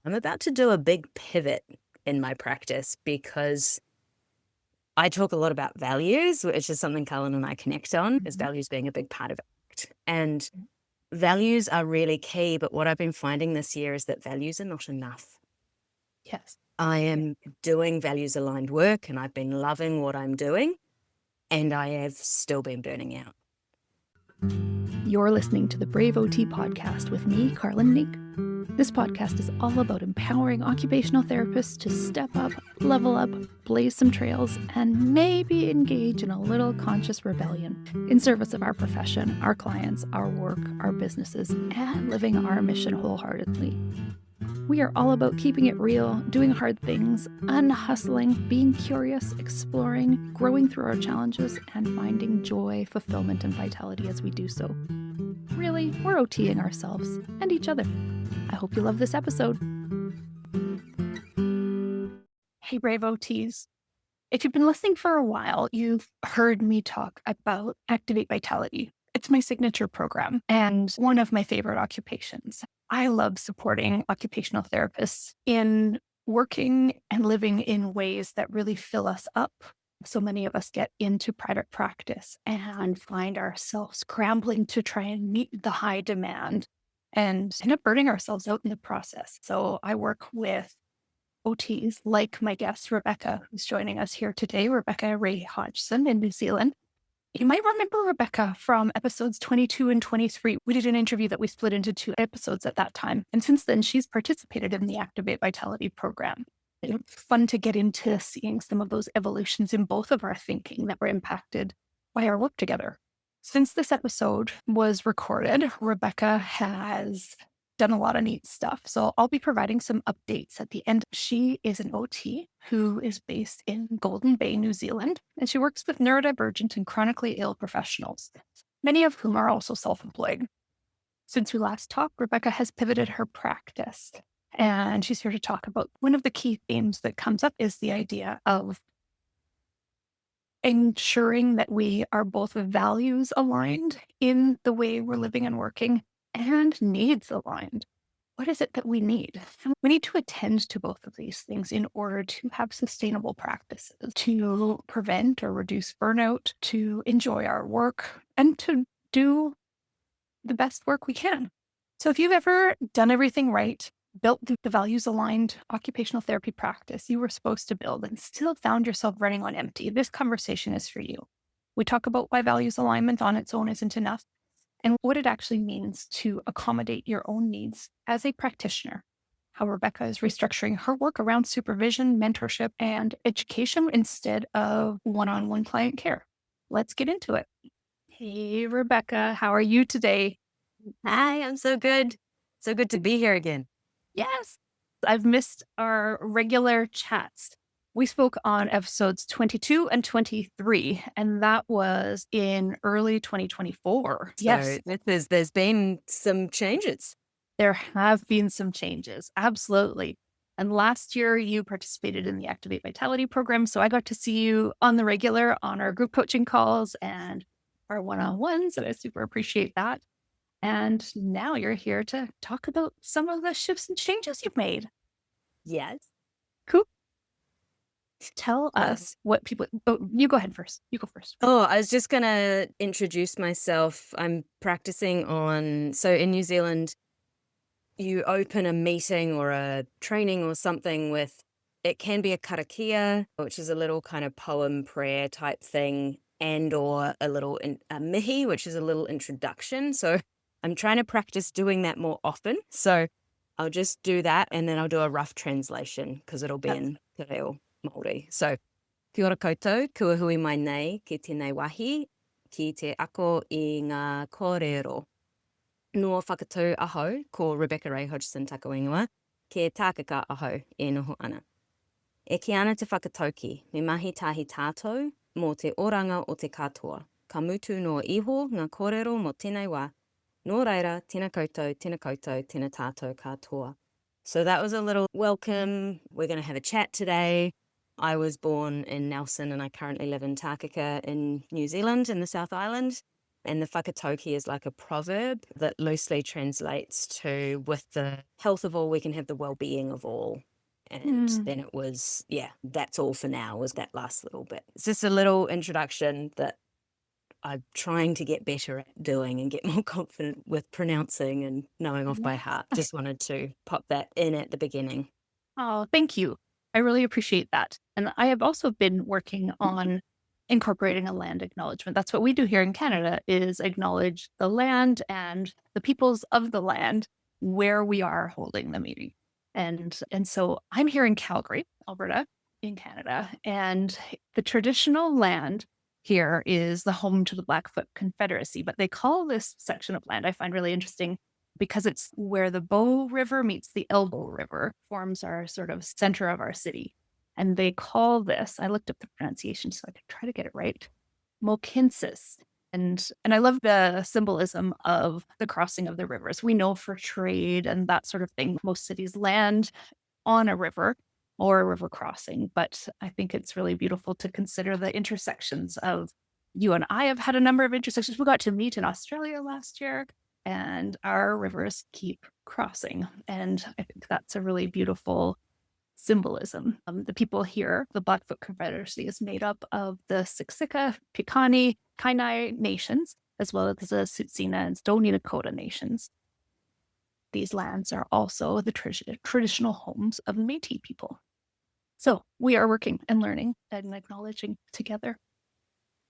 I'm about to do a big pivot in my practice because I talk a lot about values, which is something Cullen and I connect on, is values being a big part of it. And values are really key, but what I've been finding this year is that values are not enough. Yes. I am doing values aligned work and I've been loving what I'm doing, and I have still been burning out. You're listening to the Brave OT podcast with me, Carlin Nink. This podcast is all about empowering occupational therapists to step up, level up, blaze some trails, and maybe engage in a little conscious rebellion in service of our profession, our clients, our work, our businesses, and living our mission wholeheartedly. We are all about keeping it real, doing hard things, unhustling, being curious, exploring, growing through our challenges, and finding joy, fulfillment, and vitality as we do so. Really, we're OTing ourselves and each other. I hope you love this episode. Hey, Brave OTs. If you've been listening for a while, you've heard me talk about Activate Vitality. It's my signature program and one of my favorite occupations. I love supporting occupational therapists in working and living in ways that really fill us up. So many of us get into private practice and find ourselves scrambling to try and meet the high demand and end up burning ourselves out in the process. So I work with OTs like my guest, Rebecca, who's joining us here today, Rebecca Rae-Hodgson in New Zealand. You might remember Rebecca from episodes 22 and 23. We did an interview that we split into 2 episodes at that time. And since then, she's participated in the Activate Vitality program. It's fun to get into seeing some of those evolutions in both of our thinking that were impacted by our work together. Since this episode was recorded, Rebecca has done a lot of neat stuff. So I'll be providing some updates at the end. She is an OT who is based in Golden Bay, New Zealand, and she works with neurodivergent and chronically ill professionals, many of whom are also self-employed. Since we last talked, Rebecca has pivoted her practice, and she's here to talk about one of the key themes that comes up is the idea of ensuring that we are both values aligned in the way we're living and working and needs aligned. What is it that we need? We need to attend to both of these things in order to have sustainable practices, to prevent or reduce burnout, to enjoy our work, and to do the best work we can. So if you've ever done everything right, built the values-aligned occupational therapy practice you were supposed to build and still found yourself running on empty, this conversation is for you. We talk about why values alignment on its own isn't enough, and what it actually means to accommodate your own needs as a practitioner. How Rebecca is restructuring her work around supervision, mentorship, and education instead of one-on-one client care. Let's get into it. Hey, Rebecca, how are you today? Hi, I'm so good. So good to be here again. Yes, I've missed our regular chats. We spoke on episodes 22 and 23, and that was in early 2024. Yes, So there's been some changes. there have been some changes. Absolutely. And last year, you participated in the Activate Vitality program. So I got to see you on the regular on our group coaching calls and our one-on-ones. And I super appreciate that. And now you're here to talk about some of the shifts and changes you've made. Yes. Cool. Tell us what people. Oh, you go ahead first. You go first. Oh, I was just going to introduce myself. I'm practicing so in New Zealand, you open a meeting or a training or something with, it can be a karakia, which is a little kind of poem prayer type thing, and or a mihi, which is a little introduction. So I'm trying to practice doing that more often. So I'll just do that, and then I'll do a rough translation because it'll be in te reo Māori. So, kia ora koutou, kua hui mai nei ki tēnei wahi, ki te ako I ngā kōrero. No whakatū aho ko Rebecca Rae-Hodgson tako ingoa, ke tākaka aho e noho ana. E ki ana te whakatauki, me mahi tahi tātou, mō te oranga o te katoa. Ka mutu no iho ngā kōrero mō tēnei wā. Nō reira, tēnā koutou, tēnā tātou katoa. So that was a little welcome. We're going to have a chat today. I was born in Nelson and I currently live in Tākaka in New Zealand in the South Island. And the whakatauki is like a proverb that loosely translates to, with the health of all, we can have the well-being of all. And then it was, yeah, that's all for now, was that last little bit. It's just a little introduction that I'm trying to get better at doing and get more confident with pronouncing and knowing off by heart. Just wanted to pop that in at the beginning. Oh, thank you. I really appreciate that. And I have also been working on incorporating a land acknowledgement. That's what we do here in Canada, is acknowledge the land and the peoples of the land where we are holding the meeting. And so I'm here in Calgary, Alberta, in Canada, and the traditional land here is the home to the Blackfoot Confederacy, but they call this section of land, I find really interesting, because it's where the Bow River meets the Elbow River, forms our sort of center of our city. And they call this, I looked up the pronunciation so I could try to get it right, Mokinsis. And I love the symbolism of the crossing of the rivers. We know for trade and that sort of thing, most cities land on a river or a river crossing. But I think it's really beautiful to consider the intersections of, you and I have had a number of intersections. We got to meet in Australia last year, and our rivers keep crossing. And I think that's a really beautiful symbolism. The people here, the Blackfoot Confederacy, is made up of the Siksika, Piikani, Kainai nations, as well as the Tsuut'ina and Stoney Nakoda nations. These lands are also the traditional homes of the Métis people. So we are working and learning and acknowledging together.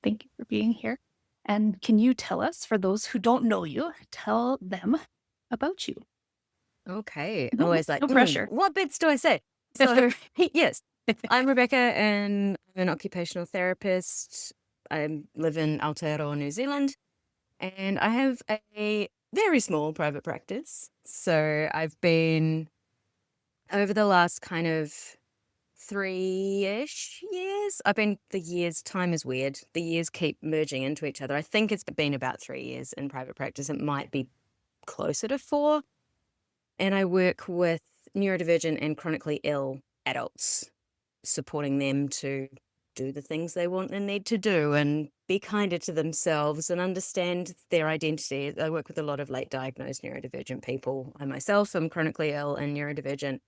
Thank you for being here. And can you tell us, for those who don't know you, tell them about you? Okay. No, Always like, no pressure. what bits do I say? So, yes, I'm Rebecca and I'm an occupational therapist. I live in Aotearoa, New Zealand, and I have a very small private practice. So I've been, over the last kind of 3-ish years, the years, time is weird. The years keep merging into each other. I think it's been about 3 years in private practice. It might be closer to 4. And I work with neurodivergent and chronically ill adults, supporting them to do the things they want and need to do and be kinder to themselves and understand their identity. I work with a lot of late diagnosed neurodivergent people. I myself am chronically ill and neurodivergent,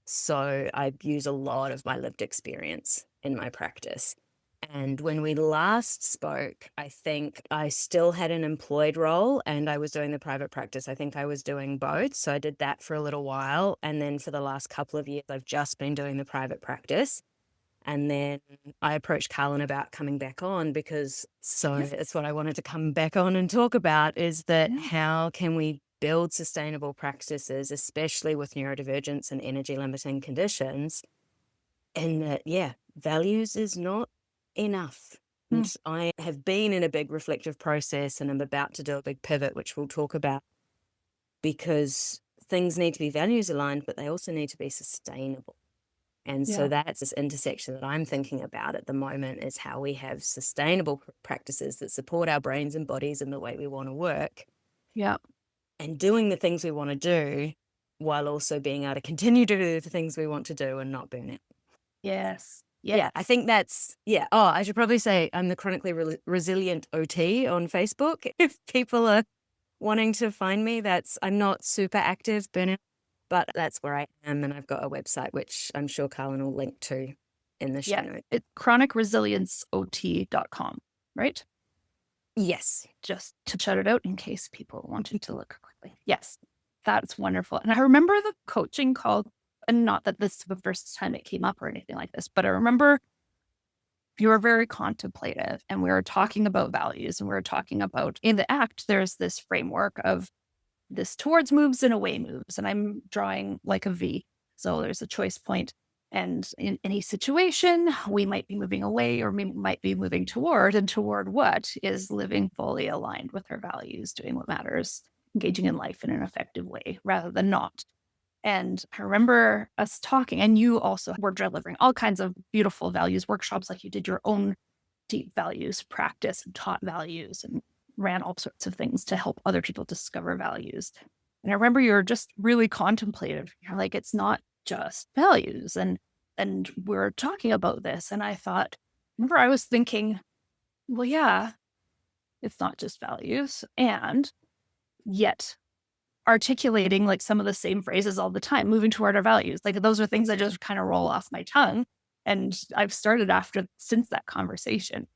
so I use a lot of my lived experience in my practice. And when we last spoke, I think I still had an employed role and I was doing the private practice. I think I was doing both. So I did that for a little while. And then for the last couple of years, I've just been doing the private practice. And then I approached Carlin about coming back on because it's what I wanted to come back on and talk about, is that how can we build sustainable practices, especially with neurodivergence and energy limiting conditions, and that, values is not enough. And I have been in a big reflective process and I'm about to do a big pivot, which we'll talk about, because things need to be values aligned, but they also need to be sustainable. And so that's this intersection that I'm thinking about at the moment, is how we have sustainable practices that support our brains and bodies and the way we want to work. Yeah. And doing the things we want to do while also being able to continue to do the things we want to do and not burn out. Yes. Yeah, I think that's, Oh, I should probably say I'm the chronically resilient OT on Facebook. If people are wanting to find me, I'm not super active, burnout, but that's where I am. And I've got a website, which I'm sure Carlin will link to in the show notes. It's chronicresilienceot.com, right? Yes. Just to shout it out in case people wanted to look quickly. Yes, that's wonderful. And I remember the coaching call, and not that this is the first time it came up or anything like this, but I remember you were very contemplative and we were talking about values, and we were talking about, in the ACT, there's this framework of this towards moves and away moves. And I'm drawing like a V. So there's a choice point. And in any situation, we might be moving away or we might be moving toward, and toward what is living fully aligned with our values, doing what matters, engaging in life in an effective way rather than not. And I remember us talking, and you also were delivering all kinds of beautiful values workshops, like you did your own deep values practice and taught values and ran all sorts of things to help other people discover values. And I remember you were just really contemplative. You're like, it's not just values. And we're talking about this. And I remember I was thinking, well, yeah, It's not just values. And yet articulating like some of the same phrases all the time, moving toward our values. Like those are things that just kind of roll off my tongue. And I've started since that conversation,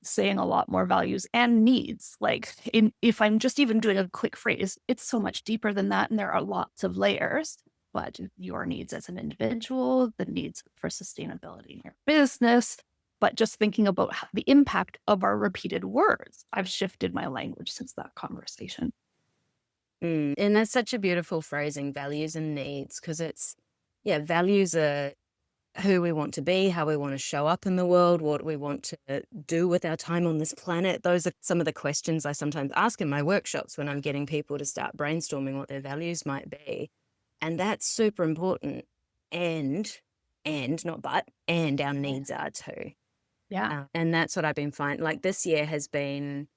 saying a lot more values and needs. Like if I'm just even doing a quick phrase, it's so much deeper than that. And there are lots of layers. But your needs as an individual, the needs for sustainability in your business, but just thinking about the impact of our repeated words. I've shifted my language since that conversation. And that's such a beautiful phrasing, values and needs, because values are who we want to be, how we want to show up in the world, what we want to do with our time on this planet. Those are some of the questions I sometimes ask in my workshops when I'm getting people to start brainstorming what their values might be. And that's super important. And not but, and our needs are too. Yeah. And that's what I've been finding. Like this year has been,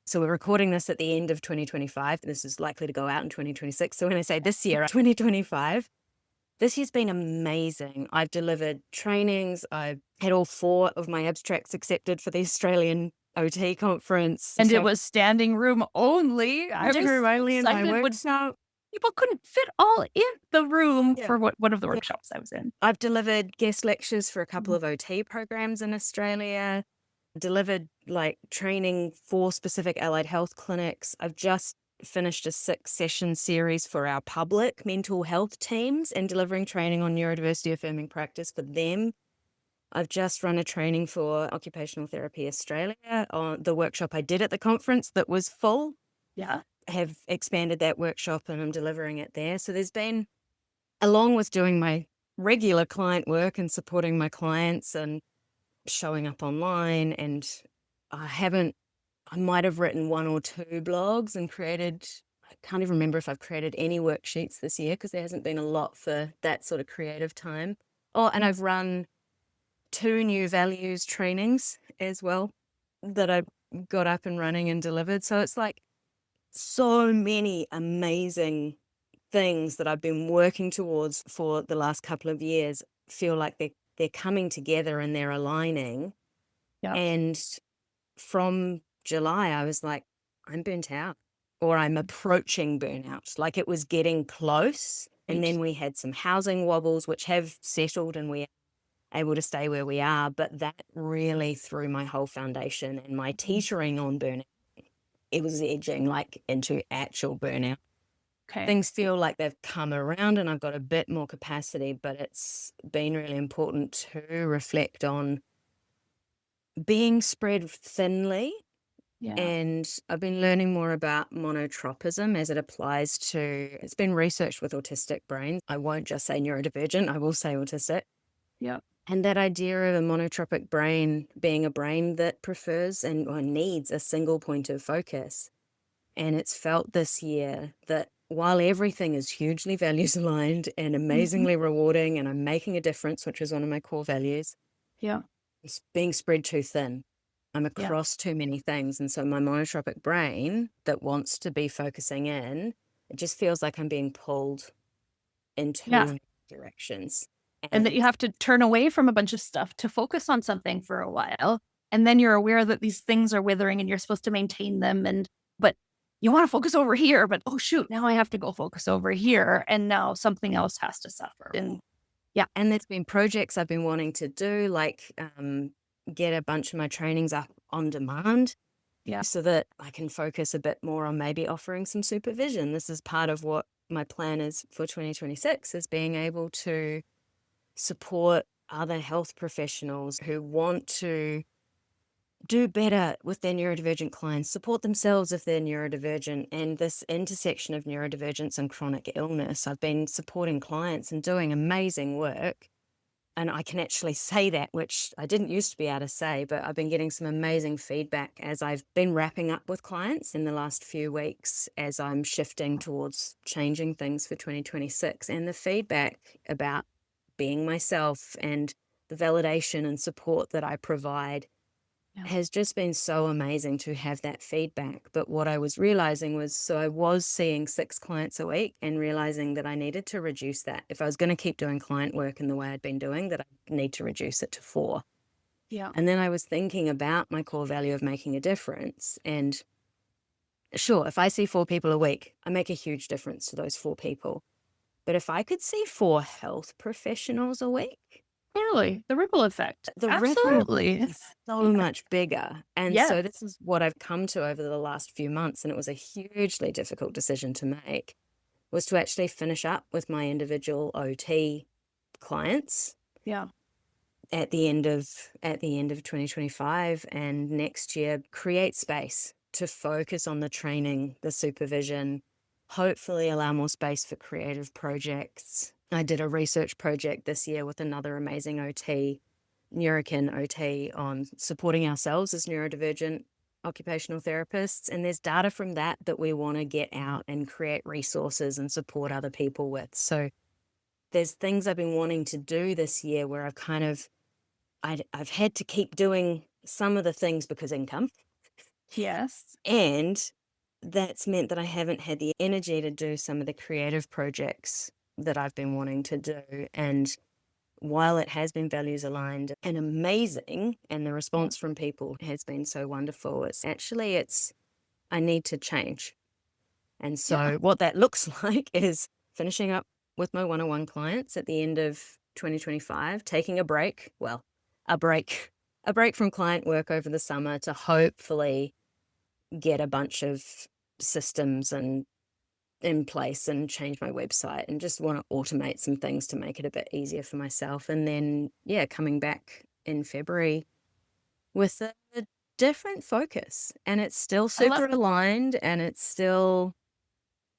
so we're recording this at the end of 2025. This is likely to go out in 2026. So when I say this year, 2025, this year's been amazing. I've delivered trainings. I've had all 4 of my abstracts accepted for the Australian OT conference. And it was standing room only. I was Standing room only in my excited when workshop. people couldn't fit all in the room Yeah. for one of the Yeah. workshops I was in. I've delivered guest lectures for a couple of OT programs in Australia, delivered like training for specific allied health clinics. I've just finished a 6-session series for our public mental health teams and delivering training on neurodiversity affirming practice for them. I've just run a training for Occupational Therapy Australia on the workshop I did at the conference that was full. Yeah. Have expanded that workshop and I'm delivering it there. So there's been, along with doing my regular client work and supporting my clients and showing up online, and I might have written 1 or 2 blogs and I can't even remember if I've created any worksheets this year because there hasn't been a lot for that sort of creative time. Oh, and I've run 2 new values trainings as well that I got up and running and delivered. So it's like so many amazing things that I've been working towards for the last couple of years feel like they're coming together and they're aligning. Yeah. And from July, I was like, I'm burnt out or I'm approaching burnout. Like it was getting close. And then we had some housing wobbles, which have settled and we're able to stay where we are. But that really threw my whole foundation and my teetering on burnout. It was edging like into actual burnout. Okay. Things feel like they've come around and I've got a bit more capacity, but it's been really important to reflect on being spread thinly. Yeah. And I've been learning more about monotropism as it applies to, it's been researched with autistic brains. I won't just say neurodivergent, I will say autistic. Yeah. And that idea of a monotropic brain being a brain that prefers or needs a single point of focus. And it's felt this year that while everything is hugely values aligned and amazingly rewarding and I'm making a difference, which is one of my core values, Yeah. it's being spread too thin. I'm Yeah. across too many things. And so my monotropic brain that wants to be focusing in, it just feels like I'm being pulled in too many directions. And that you have to turn away from a bunch of stuff to focus on something for a while. And then you're aware that these things are withering and you're supposed to maintain them. But you want to focus over here, but oh shoot, now I have to go focus over here. And now something else has to suffer. And there's been projects I've been wanting to do, like get a bunch of my trainings up on demand. Yeah. So that I can focus a bit more on maybe offering some supervision. This is part of what my plan is for 2026, is being able to support other health professionals who want to do better with their neurodivergent clients, support themselves if they're neurodivergent, and this intersection of neurodivergence and chronic illness. I've been supporting clients and doing amazing work. And I can actually say that, which I didn't used to be able to say, but I've been getting some amazing feedback as I've been wrapping up with clients in the last few weeks as I'm shifting towards changing things for 2026. And the feedback about being myself and the validation and support that I provide has just been so amazing to have that feedback. But what I was realizing was, so I was seeing 6 clients a week and realizing that I needed to reduce that. If I was going to keep doing client work in the way I'd been doing, that I need to reduce it to 4. Yeah. And then I was thinking about my core value of making a difference. And Sure, if I see 4 people a week, I make a huge difference to those 4 people. But if I could see 4 health professionals a week, Totally. The ripple effect. the ripple Absolutely. is so Yeah. much bigger. And so Yes. this is what I've come to over the last few months, and it was a hugely difficult decision to make, was to actually finish up with my individual OT clients Yeah. at the end of 2025, and next year create space to focus on the training, the supervision, hopefully allow more space for creative projects. I did a research project this year with another amazing OT, Neurokin OT, on supporting ourselves as neurodivergent occupational therapists. And there's data from that that we want to get out and create resources and support other people with. So there's things I've been wanting to do this year where I've had to keep doing some of the things because income, Yes. and that's meant that I haven't had the energy to do some of the creative projects that I've been wanting to do. And while it has been values aligned and amazing, and the Yeah. response from people has been so wonderful, it's I need to change. And Yeah. so what that looks like is finishing up with my one-on-one clients at the end of 2025, taking a break, a break, a break from client work over the summer to hopefully get a bunch of systems and in place and change my website, and just want to automate some things to make it a bit easier for myself. And then, yeah, coming back in February with a different focus, and it's still I love super aligned, and it's still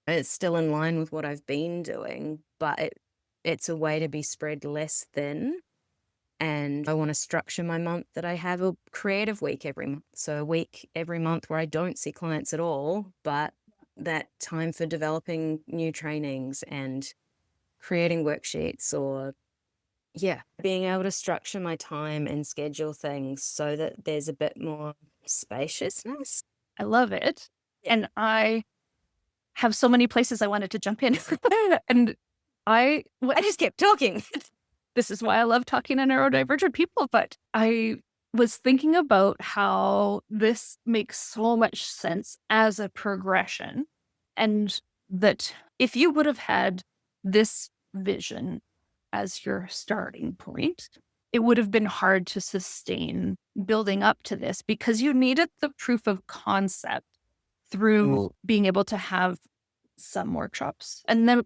in line with what I've been doing, but it's a way to be spread less thin. And I want to structure my month that I have a creative week every month. So a week every month where I don't see clients at all, but that time for developing new trainings and creating worksheets, or yeah, being able to structure my time and schedule things so that there's a bit more spaciousness. I love it. Yeah. And I have so many places I wanted to jump in. And I just kept talking. this is why I love talking to neurodivergent people, but I was thinking about how this makes so much sense as a progression. And that if you would have had this vision as your starting point, it would have been hard to sustain building up to this because you needed the proof of concept through being able to have some workshops. And then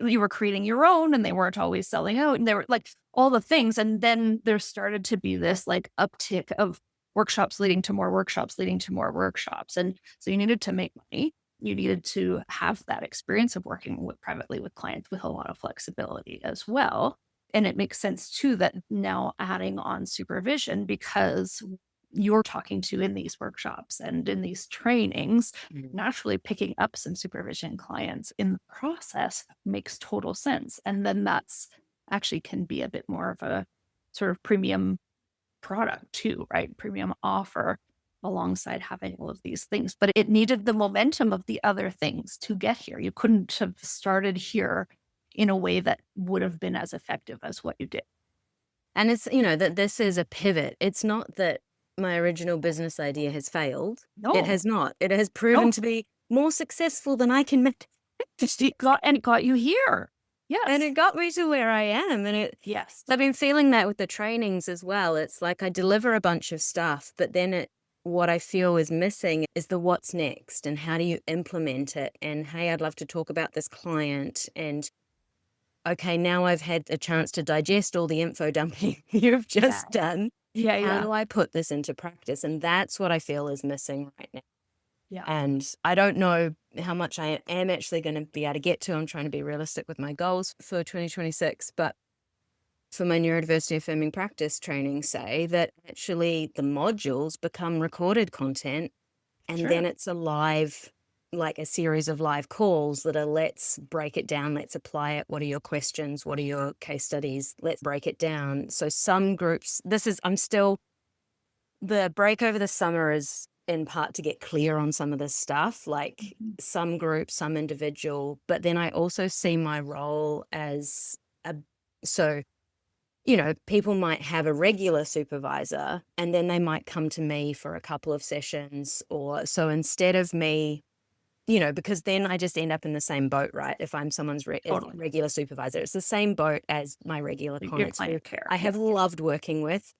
you were creating your own and they weren't always selling out. And they were like all the things. And then there started to be this like uptick of workshops leading to more workshops, leading to more workshops. And so you needed to make money. You needed to have that experience of working privately with clients with a lot of flexibility as well. And it makes sense too that now adding on supervision, because you're talking to in these workshops and in these trainings, naturally picking up some supervision clients in the process makes total sense. And then that's actually can be a bit more of a sort of premium product too, right? Premium offer alongside having all of these things. But it needed the momentum of the other things to get here. You couldn't have started here in a way that would have been as effective as what you did. And it's, that this is a pivot. It's not that my original business idea has failed. It No, has not. It has proven no, to be more successful than I can make. it got you here. And Yes. it got me to where I am. And Yes. I've been feeling that with the trainings as well. It's like I deliver a bunch of stuff, but then what I feel is missing is the what's next and how do you implement it? And hey, I'd love to talk about this client. And okay, now I've had a chance to digest all the info dumping you've just done. Yeah. How Yeah. do I put this into practice? And that's what I feel is missing right now. Yeah. And I don't know how much I am actually going to be able to get to. I'm trying to be realistic with my goals for 2026. But for my neurodiversity affirming practice training, say that actually the modules become recorded content, and then Sure. it's like a series of live calls that are, let's break it down, let's apply it. What are your questions? What are your case studies? Let's break it down. So some groups, the break over the summer is in part to get clear on some of this stuff, like some group, some individual. But then I also see my role as so people might have a regular supervisor and then they might come to me for a couple of sessions, or so instead of me, because then I just end up in the same boat, right? If I'm someone's Totally. regular supervisor, it's the same boat as my regular Your clients who client care. I have loved working with.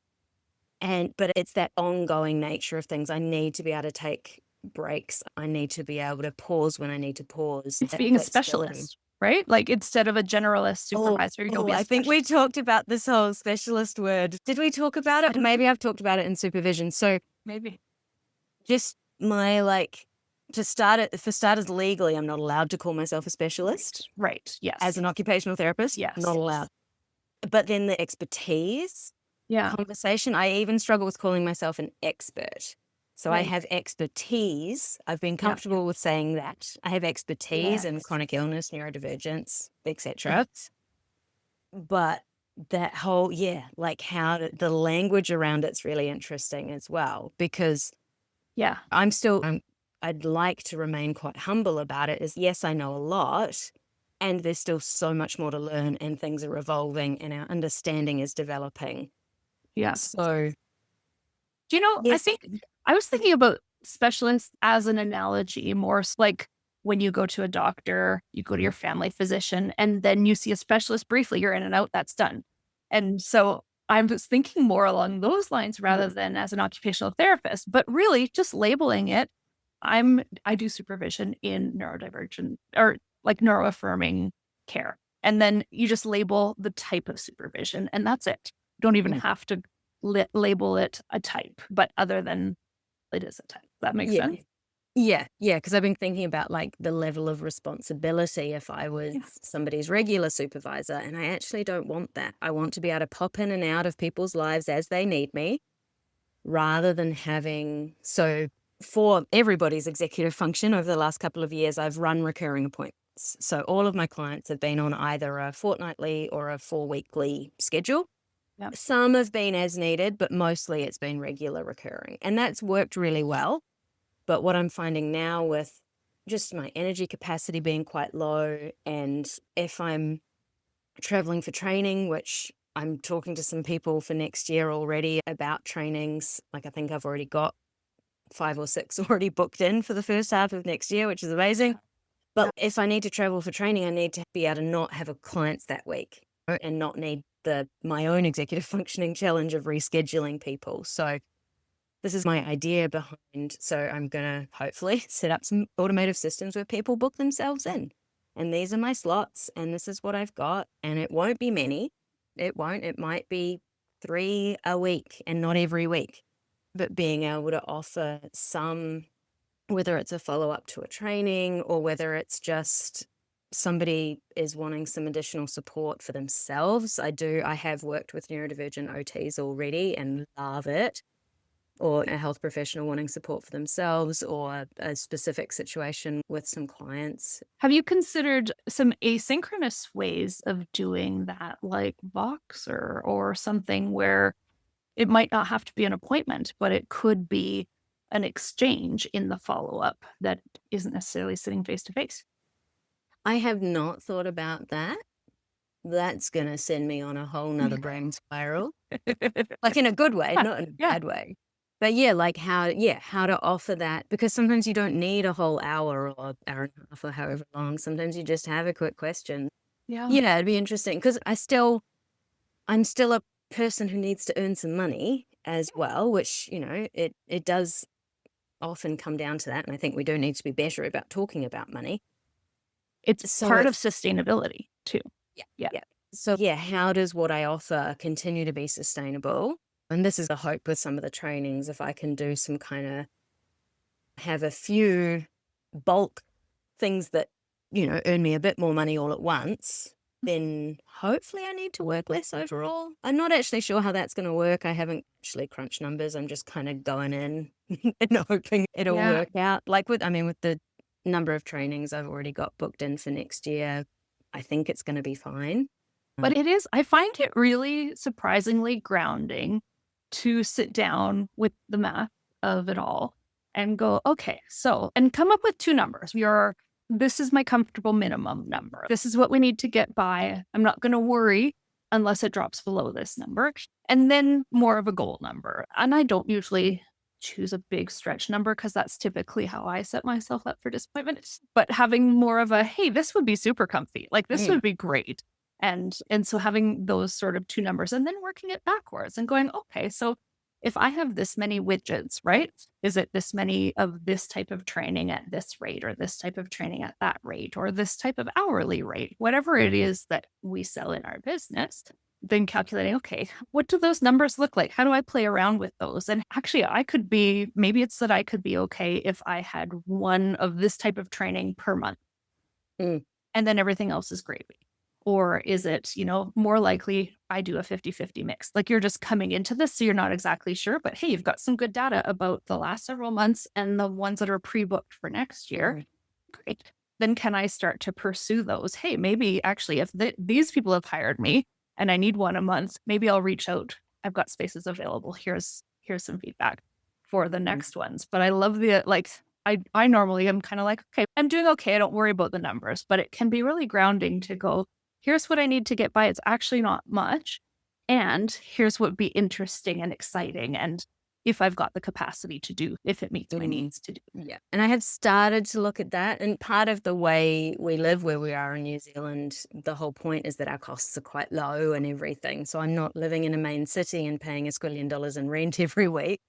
But it's that ongoing nature of things. I need to be able to take breaks. I need to be able to pause when I need to pause. It's That being a flexibility. specialist, right? Like instead of a generalist supervisor, you'll be a I think we specialist. talked about this whole specialist word. Did we talk about it? Maybe I've talked about it in supervision. So Maybe. just my for starters, legally, I'm not allowed to call myself a specialist. Right. Yes. As an occupational therapist, Yes. not allowed. But then the expertise conversation, I even struggle with calling myself an expert. So I have expertise. I've been comfortable with saying that. I have expertise in chronic illness, neurodivergence, etc. But that whole, how the language around it's really interesting as well, because I'd like to remain quite humble about it. Is yes, I know a lot, and there's still so much more to learn, and things are evolving, and our understanding is developing. Yes. So, I think I was thinking about specialists as an analogy, more like when you go to a doctor, you go to your family physician, and then you see a specialist briefly, you're in and out, that's done. And so I was thinking more along those lines rather than as an occupational therapist, but really just labeling it. I do supervision in neurodivergent or like neuroaffirming care. And then you just label the type of supervision and that's it. You don't even have to label it a type, but other than it is a type. That makes sense? Yeah, because I've been thinking about the level of responsibility if I was somebody's regular supervisor, and I actually don't want that. I want to be able to pop in and out of people's lives as they need me, rather than so for everybody's executive function over the last couple of years, I've run recurring appointments. So all of my clients have been on either a fortnightly or a 4-weekly schedule. Yep. Some have been as needed, but mostly it's been regular recurring. And that's worked really well. But what I'm finding now with just my energy capacity being quite low, and if I'm traveling for training, which I'm talking to some people for next year already about trainings, I think I've already got 5 or 6 already booked in for the first half of next year, which is amazing. But if I need to travel for training, I need to be able to not have clients that week and not need my own executive functioning challenge of rescheduling people. So this is my idea behind. So I'm going to hopefully set up some automated systems where people book themselves in. And these are my slots, and this is what I've got. And it won't be many. It won't. It might be 3 a week and not every week. But being able to offer some, whether it's a follow-up to a training or whether it's just somebody is wanting some additional support for themselves. I have worked with neurodivergent OTs already and love it. Or a health professional wanting support for themselves, or a specific situation with some clients. Have you considered some asynchronous ways of doing that, like Voxer or something where it might not have to be an appointment, but it could be an exchange in the follow-up that isn't necessarily sitting face to face? I have not thought about that. That's going to send me on a whole nother brain spiral. In a good way, not in a bad way. But how to offer that, because sometimes you don't need a whole hour or hour and a half or however long. Sometimes you just have a quick question. Yeah, it'd be interesting because I'm still a person who needs to earn some money as well, which, it does often come down to that. And I think we do need to be better about talking about money. It's part of sustainability too. Yeah. So how does what I offer continue to be sustainable? And this is the hope with some of the trainings, if I can do some kind of have a few bulk things that, earn me a bit more money all at once, then hopefully I need to work less overall. I'm not actually sure how that's going to work. I haven't actually crunched numbers. I'm just kind of going in and hoping it'll work out. With the number of trainings I've already got booked in for next year, I think it's going to be fine. But I find it really surprisingly grounding to sit down with the math of it all and go, okay, and come up with 2 numbers. This is my comfortable minimum number. This is what we need to get by. I'm not going to worry unless it drops below this number, and then more of a goal number. And I don't usually choose a big stretch number because that's typically how I set myself up for disappointment. But having more of a, hey, this would be super comfy, like this Mm, would be great. And so having those sort of two numbers and then working it backwards and going, okay, so if I have this many widgets, right? Is it this many of this type of training at this rate, or this type of training at that rate, or this type of hourly rate, whatever it is that we sell in our business? Then calculating, okay, what do those numbers look like? How do I play around with those? And actually, maybe it's that I could be okay if I had one of this type of training per month mm, and then everything else is gravy. Or is it, more likely I do a 50-50 mix? Like you're just coming into this, so you're not exactly sure, but hey, you've got some good data about the last several months and the ones that are pre-booked for next year. mm, Great. Then can I start to pursue those? Hey, maybe actually if these people have hired me and I need one a month, maybe I'll reach out. I've got spaces available. Here's some feedback for the mm, next ones. But I love I normally am kind of like, okay, I'm doing okay. I don't worry about the numbers, but it can be really grounding to go, here's what I need to get by. It's actually not much. And here's what would be interesting and exciting. And if I've got the capacity to do, if it meets my mm. needs to do. Yeah. And I have started to look at that. And part of the way we live where we are in New Zealand, the whole point is that our costs are quite low and everything. So I'm not living in a main city and paying $1 squillion in rent every week.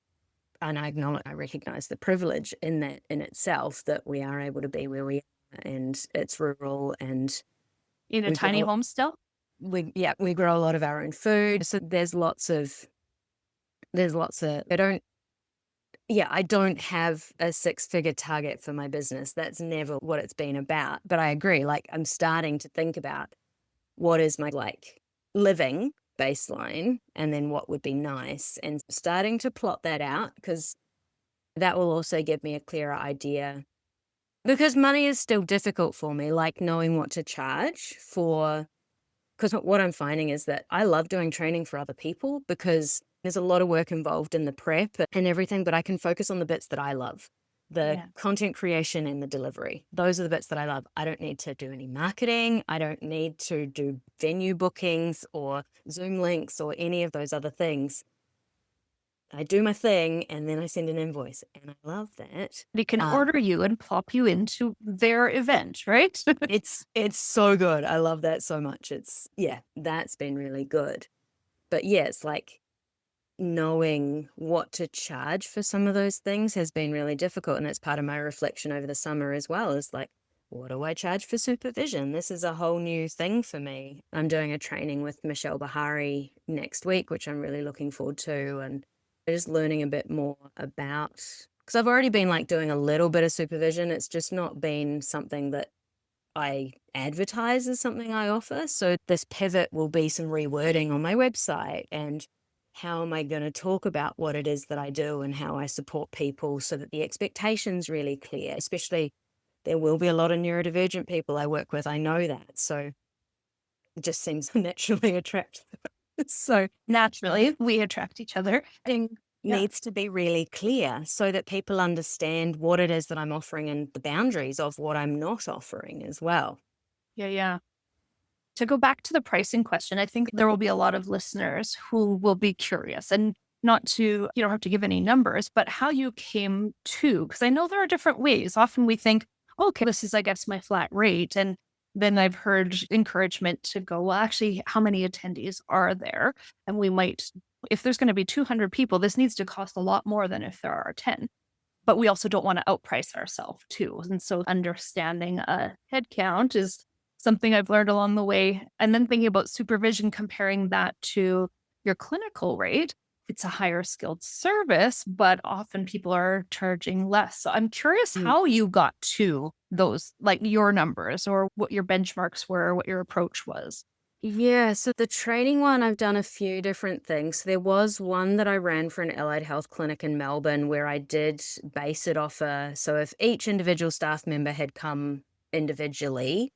And I recognize the privilege in that in itself, that we are able to be where we are, and it's rural, and In a we tiny grow home still? we grow a lot of our own food. So I don't have a six-figure target for my business. That's never what it's been about. But I agree, like I'm starting to think about what is my like living baseline and then what would be nice, and starting to plot that out, because that will also give me a clearer idea, because money is still difficult for me, like knowing what to charge for. Because what I'm finding is that I love doing training for other people because there's a lot of work involved in the prep and everything, but I can focus on the bits that I love, the Yeah. content creation and the delivery. Those are the bits that I love. I don't need to do any marketing. I don't need to do venue bookings or Zoom links or any of those other things. I do my thing and then I send an invoice, and I love that. They can Uh, order you and plop you into their event, right? it's so good. I love that so much. That's been really good. But yeah, it's like knowing what to charge for some of those things has been really difficult. And it's part of my reflection over the summer as well, is like, what do I charge for supervision? This is a whole new thing for me. I'm doing a training with Michelle Bahari next week, which I'm really looking forward to. And just learning a bit more about, because I've already been like doing a little bit of supervision. It's just not been something that I advertise as something I offer. So this pivot will be some rewording on my website, and how am I going to talk about what it is that I do and how I support people, so that the expectation's really clear. Especially, there will be a lot of neurodivergent people I work with. I know that. So it just seems naturally attractive. So Naturally, we attract each other. thing Yeah. needs to be really clear so that people understand what it is that I'm offering and the boundaries of what I'm not offering as well. Yeah. Yeah. To go back to the pricing question, I think there will be a lot of listeners who will be curious, and not to, you don't have to give any numbers, but how you came to, because I know there are different ways. Often we think, okay, this is, I guess, my flat rate. And then I've heard encouragement to go, well, actually, how many attendees are there? And we might, if there's going to be 200 people, this needs to cost a lot more than if there are 10. But we also don't want to outprice ourselves too. And so understanding a head count is something I've learned along the way. And then thinking about supervision, comparing that to your clinical rate, it's a higher skilled service, but often people are charging less. So I'm curious Mm. how you got to those, like your numbers, or what your benchmarks were, what your approach was. Yeah, so the training one, I've done a few different things. There was one that I ran for an allied health clinic in Melbourne where I did base it off so if each individual staff member had come individually,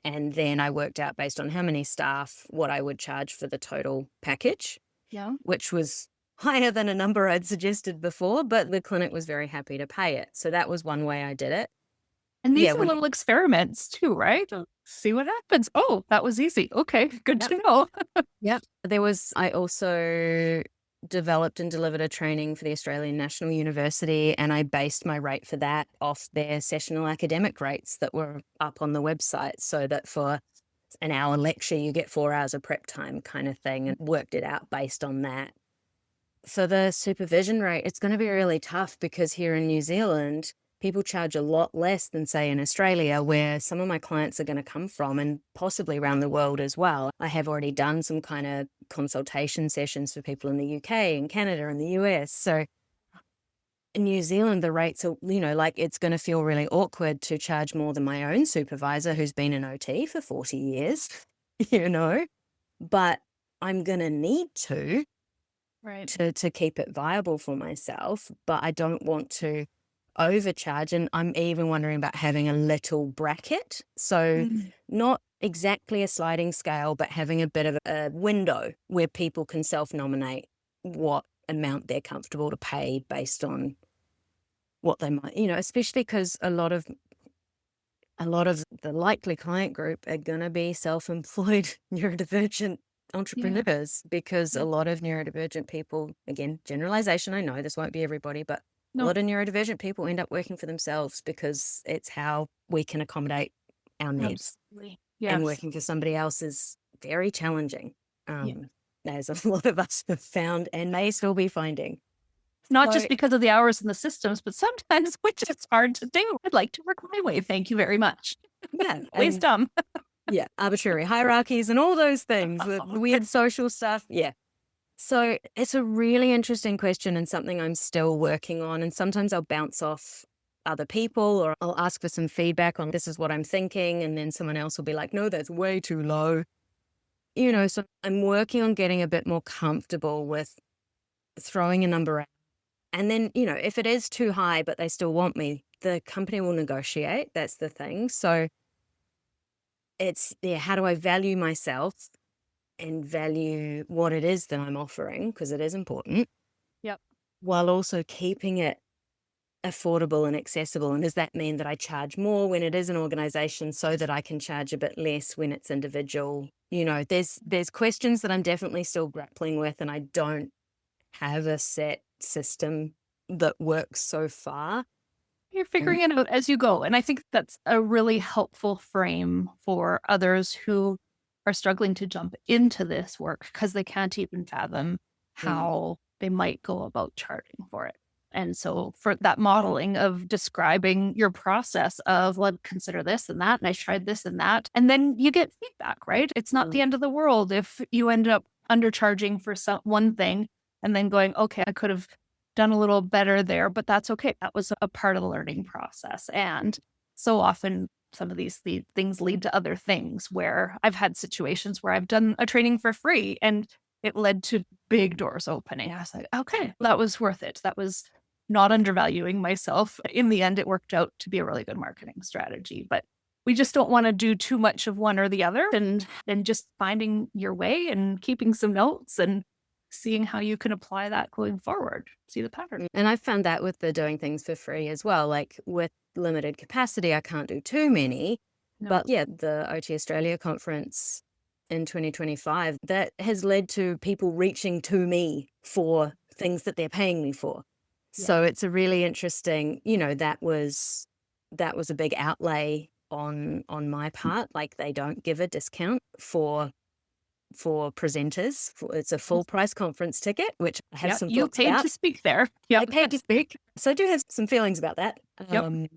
and then I worked out based on how many staff, what I would charge for the total package, Yeah. which was higher than a number I'd suggested before, but the clinic was very happy to pay it. So that was one way I did it. And Yeah, these are when little experiments too, right? See what happens. Oh, that was easy. Okay, good to know. Yep. I also developed and delivered a training for the Australian National University, and I based my rate for that off their sessional academic rates that were up on the website, so that for an hour lecture, you get 4 hours of prep time kind of thing, and worked it out based on that. For the supervision rate, it's going to be really tough because here in New Zealand, people charge a lot less than, say, in Australia, where some of my clients are going to come from, and possibly around the world as well. I have already done some kind of consultation sessions for people in the UK and Canada and the US. So in New Zealand, the rates are, like it's going to feel really awkward to charge more than my own supervisor who's been an OT for 40 years, you know, but I'm going to need Right. to keep it viable for myself, but I don't want to overcharge. And I'm even wondering about having a little bracket. So Mm. not exactly a sliding scale, but having a bit of a window where people can self-nominate what amount they're comfortable to pay based on what they might, especially because a lot of the likely client group are going to be self-employed neurodivergent Yeah. entrepreneurs, because a Yeah. lot of neurodivergent people, again, generalization, I know this won't be everybody, but a No, lot of neurodivergent people end up working for themselves because it's how we can accommodate our needs. absolutely. And Yes. working for somebody else is very challenging, Yeah. as a lot of us have found and may still be finding. Not So, just because of the hours and the systems, but sometimes which is hard to do. I'd like to work my way. Thank you very much. yeah, Always and dumb. yeah, arbitrary hierarchies and all those things, the weird social stuff. Yeah. So it's a really interesting question and something I'm still working on. And sometimes I'll bounce off other people, or I'll ask for some feedback on this is what I'm thinking. And then someone else will be like, no, that's way too low. So I'm working on getting a bit more comfortable with throwing a number out. And then, if it is too high, but they still want me, the company will negotiate. That's the thing. So it's, yeah, how do I value myself and value what it is that I'm offering? Because it is important, Yep. while also keeping it affordable and accessible. And does that mean that I charge more when it is an organization so that I can charge a bit less when it's individual? There's questions that I'm definitely still grappling with, and I don't have a set system that works so far. You're And figuring it out as you go. And I think that's a really helpful frame for others who are struggling to jump into this work because they can't even fathom mm, how they might go about charging for it. And so for that modeling of describing your process of, well, consider this and that, and I tried this and that, and then you get feedback, right? It's not the mm, end of the world if you end up undercharging for one thing and then going, okay, I could have done a little better there, but that's okay. That was a part of the learning process. And so often some of these things lead to other things where I've had situations where I've done a training for free and it led to big doors opening. I was like, okay, that was worth it. That was not undervaluing myself. In the end, it worked out to be a really good marketing strategy. But we just don't want to do too much of one or the other, and then just finding your way and keeping some notes and seeing how you can apply that going forward. See the pattern. and I found that with the doing things for free as well. Like with limited capacity, I can't do too many. No. But yeah, the OT Australia conference in 2025, that has led to people reaching to me for things that they're paying me for. Yeah. So it's a really interesting, that was a big outlay on my part. Like, they don't give a discount for presenters. It's a full price conference ticket, which I have Yep. some You thoughts paid about. to speak there. I Yep. paid to speak, so I do have some feelings about that. Yep.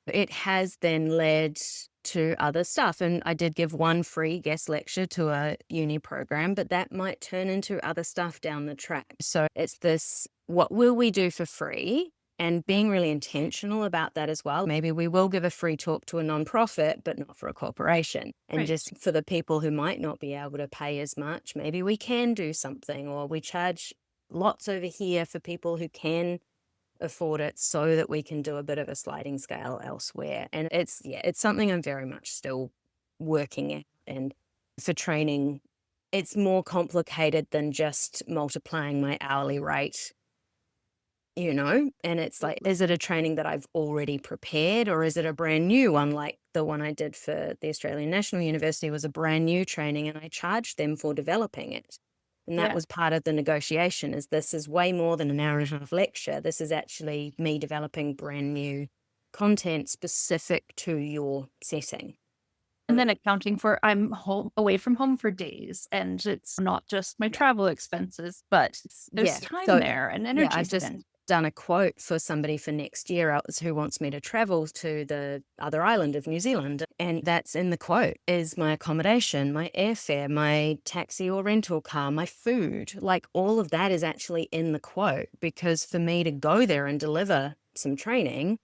It has then led to other stuff. And I did give one free guest lecture to a uni program, but that might turn into other stuff down the track. So it's this, what will we do for free? And being really intentional about that as well. Maybe we will give a free talk to a nonprofit, but not for a corporation. And Right. just for the people who might not be able to pay as much, maybe we can do something, or we charge lots over here for people who can afford it, so that we can do a bit of a sliding scale elsewhere. And it's something I'm very much still working at. And for training, it's more complicated than just multiplying my hourly rate And it's like, is it a training that I've already prepared, or is it a brand new one? Like the one I did for the Australian National University was a brand new training, and I charged them for developing it. And that Yeah. was part of the negotiation, is this is way more than an hour and a half lecture. This is actually me developing brand new content specific to your setting. And then accounting for I'm home away from home for days, and it's not just my travel expenses, but there's Yeah. time So there and yeah, energy I've just spent. done a quote for somebody for next year else who wants me to travel to the other island of New Zealand. And that's in the quote is my accommodation, my airfare, my taxi or rental car, my food. Like all of that is actually in the quote, because for me to go there and deliver some training,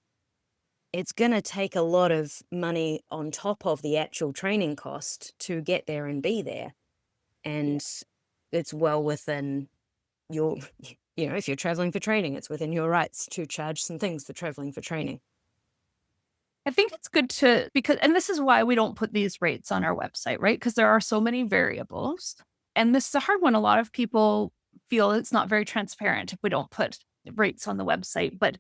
it's going to take a lot of money on top of the actual training cost to get there and be there. And it's well within your, if you're traveling for training, it's within your rights to charge some things for traveling for training. I think it's good to, because, and this is why we don't put these rates on our website, right? Because there are so many variables. And this is a hard one. A lot of people feel it's not very transparent if we don't put rates on the website. But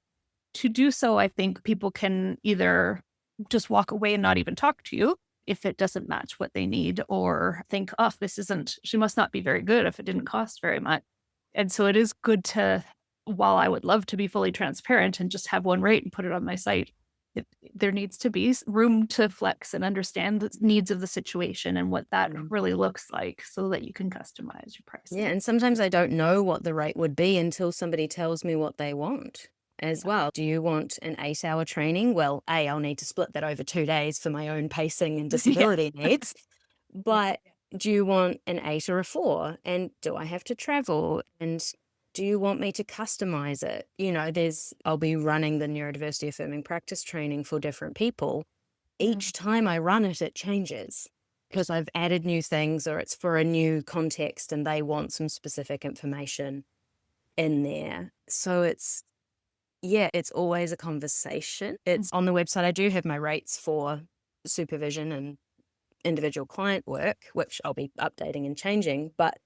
to do so, I think people can either just walk away and not even talk to you if it doesn't match what they need, or think, oh, she must not be very good if it didn't cost very much. And so it is good to, while I would love to be fully transparent and just have one rate and put it on my site, there needs to be room to flex and understand the needs of the situation and what that really looks like, so that you can customize your pricing. Yeah, and sometimes I don't know what the rate would be until somebody tells me what they want as well. Do you want an 8-hour training? Well, I'll need to split that over 2 days for my own pacing and disability needs. But do you want an 8 or a 4? And do I have to travel? And do you want me to customize it? I'll be running the neurodiversity affirming practice training for different people. Each time I run it, it changes because I've added new things, or it's for a new context and they want some specific information in there. So it's always a conversation. It's on the website. I do have my rates for supervision and individual client work, which I'll be updating and changing. But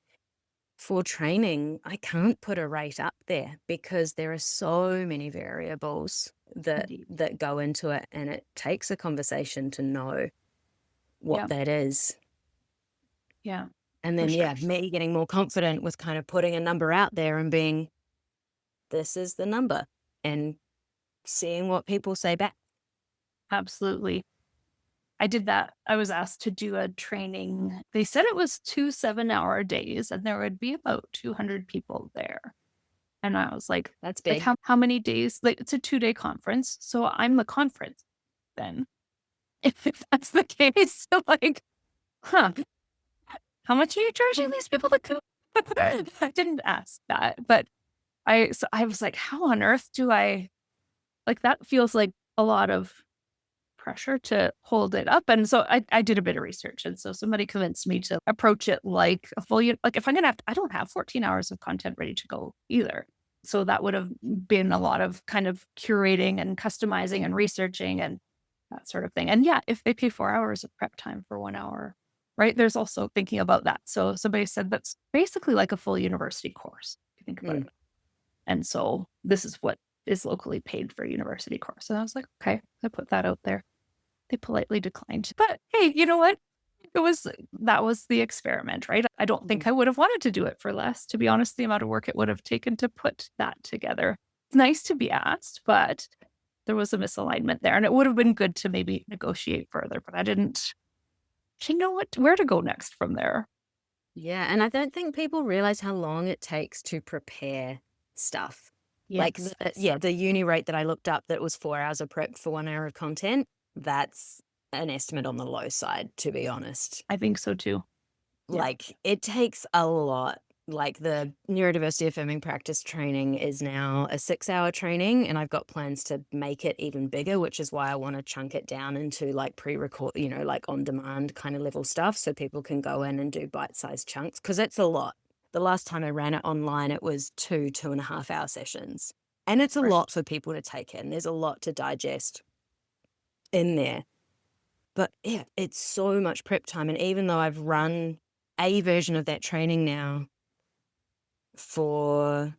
for training, I can't put a rate up there because there are so many variables that go into it, and it takes a conversation to know what that is. Yeah. And then, me getting more confident with kind of putting a number out there and being, this is the number, and seeing what people say back. Absolutely. I did that. I was asked to do a training. They said it was 2 7-hour days and there would be about 200 people there. And I was like, That's big. How many days? Like, it's a 2-day conference. So I'm the conference then. If that's the case, so like, how much are you charging these people to come? I didn't ask that, but I was like, how on earth do I, like, that feels like a lot of pressure to hold it up. And so I did a bit of research. And so somebody convinced me to approach it like a full, like if I'm going to I don't have 14 hours of content ready to go either. So that would have been a lot of kind of curating and customizing and researching and that sort of thing. And yeah, if they pay 4 hours of prep time for 1 hour, right? There's also thinking about that. So somebody said that's basically like a full university course, if you think about it. And so this is what is locally paid for a university course. And I was like, okay, I put that out there. They politely declined. But hey, you know what? That was the experiment, right? I don't think I would have wanted to do it for less. To be honest, the amount of work it would have taken to put that together. It's nice to be asked, but there was a misalignment there. And it would have been good to maybe negotiate further, but I didn't know where to go next from there. Yeah, and I don't think people realize how long it takes to prepare stuff. Yes. Like, the uni rate that I looked up that was 4 hours of prep for 1 hour of content, that's an estimate on the low side, to be honest. I think so too. Like, it takes a lot. Like, the neurodiversity affirming practice training is now a 6-hour training, and I've got plans to make it even bigger, which is why I want to chunk it down into like pre-record, like on demand kind of level stuff, so people can go in and do bite-sized chunks, because it's a lot. The last time I ran it online, it was 2.5 hour sessions, and it's a lot for people to take in. There's a lot to digest in there. But yeah, it's so much prep time. And even though I've run a version of that training now for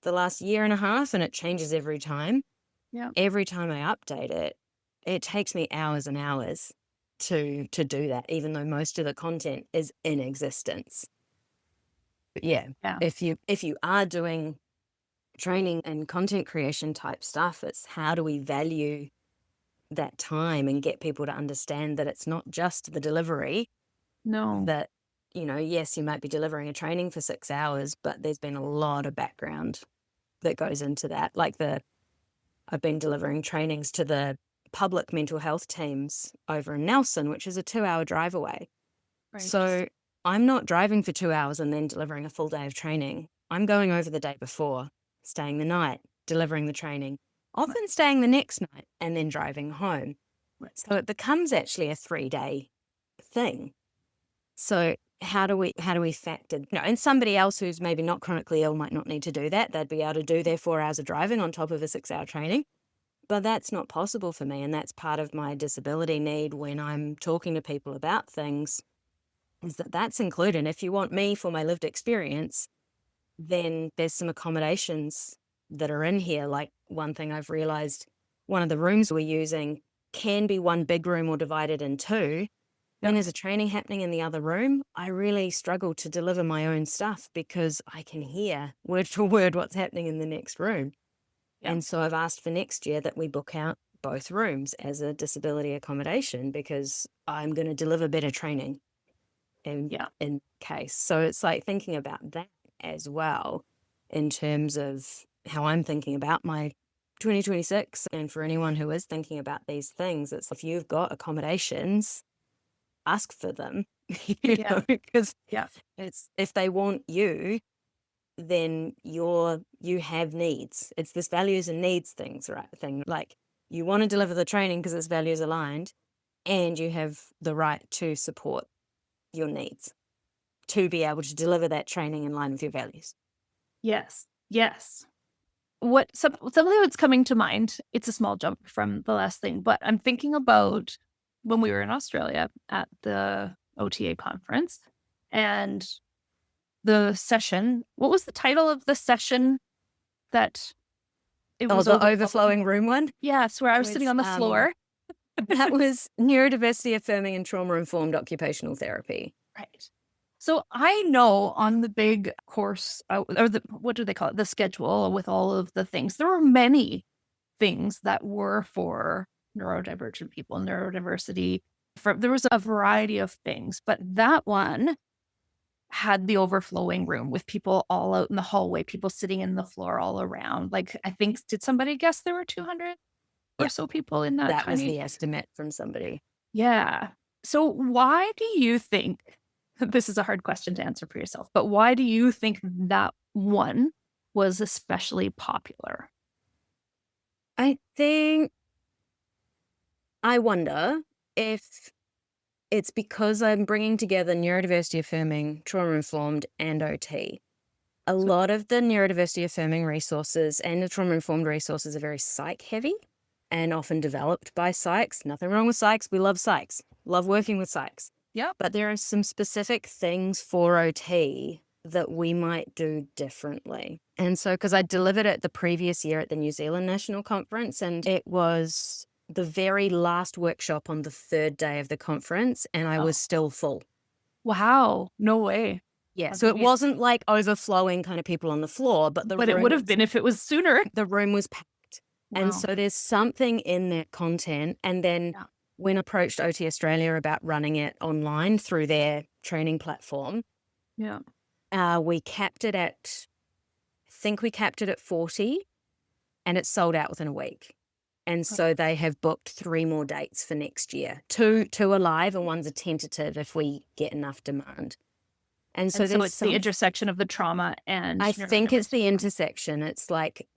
the last year and a half, and it changes every time. Yeah. Every time I update it, it takes me hours and hours to do that, even though most of the content is in existence. But yeah, Yeah. if you are doing training and content creation type stuff, it's how do we value that time and get people to understand that it's not just the delivery, No. that, yes, you might be delivering a training for 6 hours, but there's been a lot of background that goes into that. Like I've been delivering trainings to the public mental health teams over in Nelson, which is a 2-hour drive away. Right. So I'm not driving for 2 hours and then delivering a full day of training. I'm going over the day before, staying the night, delivering the training, often staying the next night and then driving home. So it becomes actually a 3-day thing. So how do we factor, and somebody else who's maybe not chronically ill might not need to do that. They'd be able to do their 4 hours of driving on top of a 6-hour training. But that's not possible for me. And that's part of my disability need when I'm talking to people about things, is that that's included. If you want me for my lived experience, then there's some accommodations that are in here. Like one thing I've realized, one of the rooms we're using can be one big room or divided in two. When there's a training happening in the other room, I really struggle to deliver my own stuff because I can hear word for word what's happening in the next room. Yeah. And so I've asked for next year that we book out both rooms as a disability accommodation because I'm going to deliver better training in case. So it's like thinking about that as well in terms of how I'm thinking about my 2026. And for anyone who is thinking about these things, it's if you've got accommodations, ask for them, because it's, if they want you, then you have needs. It's this values and needs things, right? Thing like you want to deliver the training because it's values aligned, and you have the right to support your needs to be able to deliver that training in line with your values. Yes. Something that's coming to mind, it's a small jump from the last thing, but I'm thinking about when we were in Australia at the OTA conference and the session. What was the title of the session that it was? The overflowing room one? Yes, where I was sitting on the floor. That was neurodiversity affirming and trauma-informed occupational therapy. Right. So I know on the big course, or what do they call it? The schedule with all of the things. There were many things that were for neurodivergent people, neurodiversity. There was a variety of things, but that one had the overflowing room with people all out in the hallway, people sitting in the floor all around. Like, I think, did somebody guess there were 200 or so people in that? That was the estimate from somebody. Yeah. So why do you think, this is a hard question to answer for yourself, but why do you think that one was especially popular? I wonder if it's because I'm bringing together neurodiversity affirming, trauma informed, and OT. A lot of the neurodiversity affirming resources and the trauma informed resources are very psych heavy and often developed by psychs. Nothing wrong with psychs. We love psychs. Love working with psychs. Yeah. But there are some specific things for OT that we might do differently. And so, because I delivered it the previous year at the New Zealand National Conference, and it was the very last workshop on the third day of the conference, and I was still full. Wow. No way. Yeah. So it wasn't like overflowing kind of people on the floor, but it would have been if it was sooner. The room was packed. Wow. And so there's something in that content. And then when I approached OT Australia about running it online through their training platform, we capped it at, I think we capped it at 40, and it sold out within a week. And so they have booked 3 more dates for next year. Two are live and one's a tentative if we get enough demand. And so it's the intersection of the trauma and... I think it's the intersection. It's like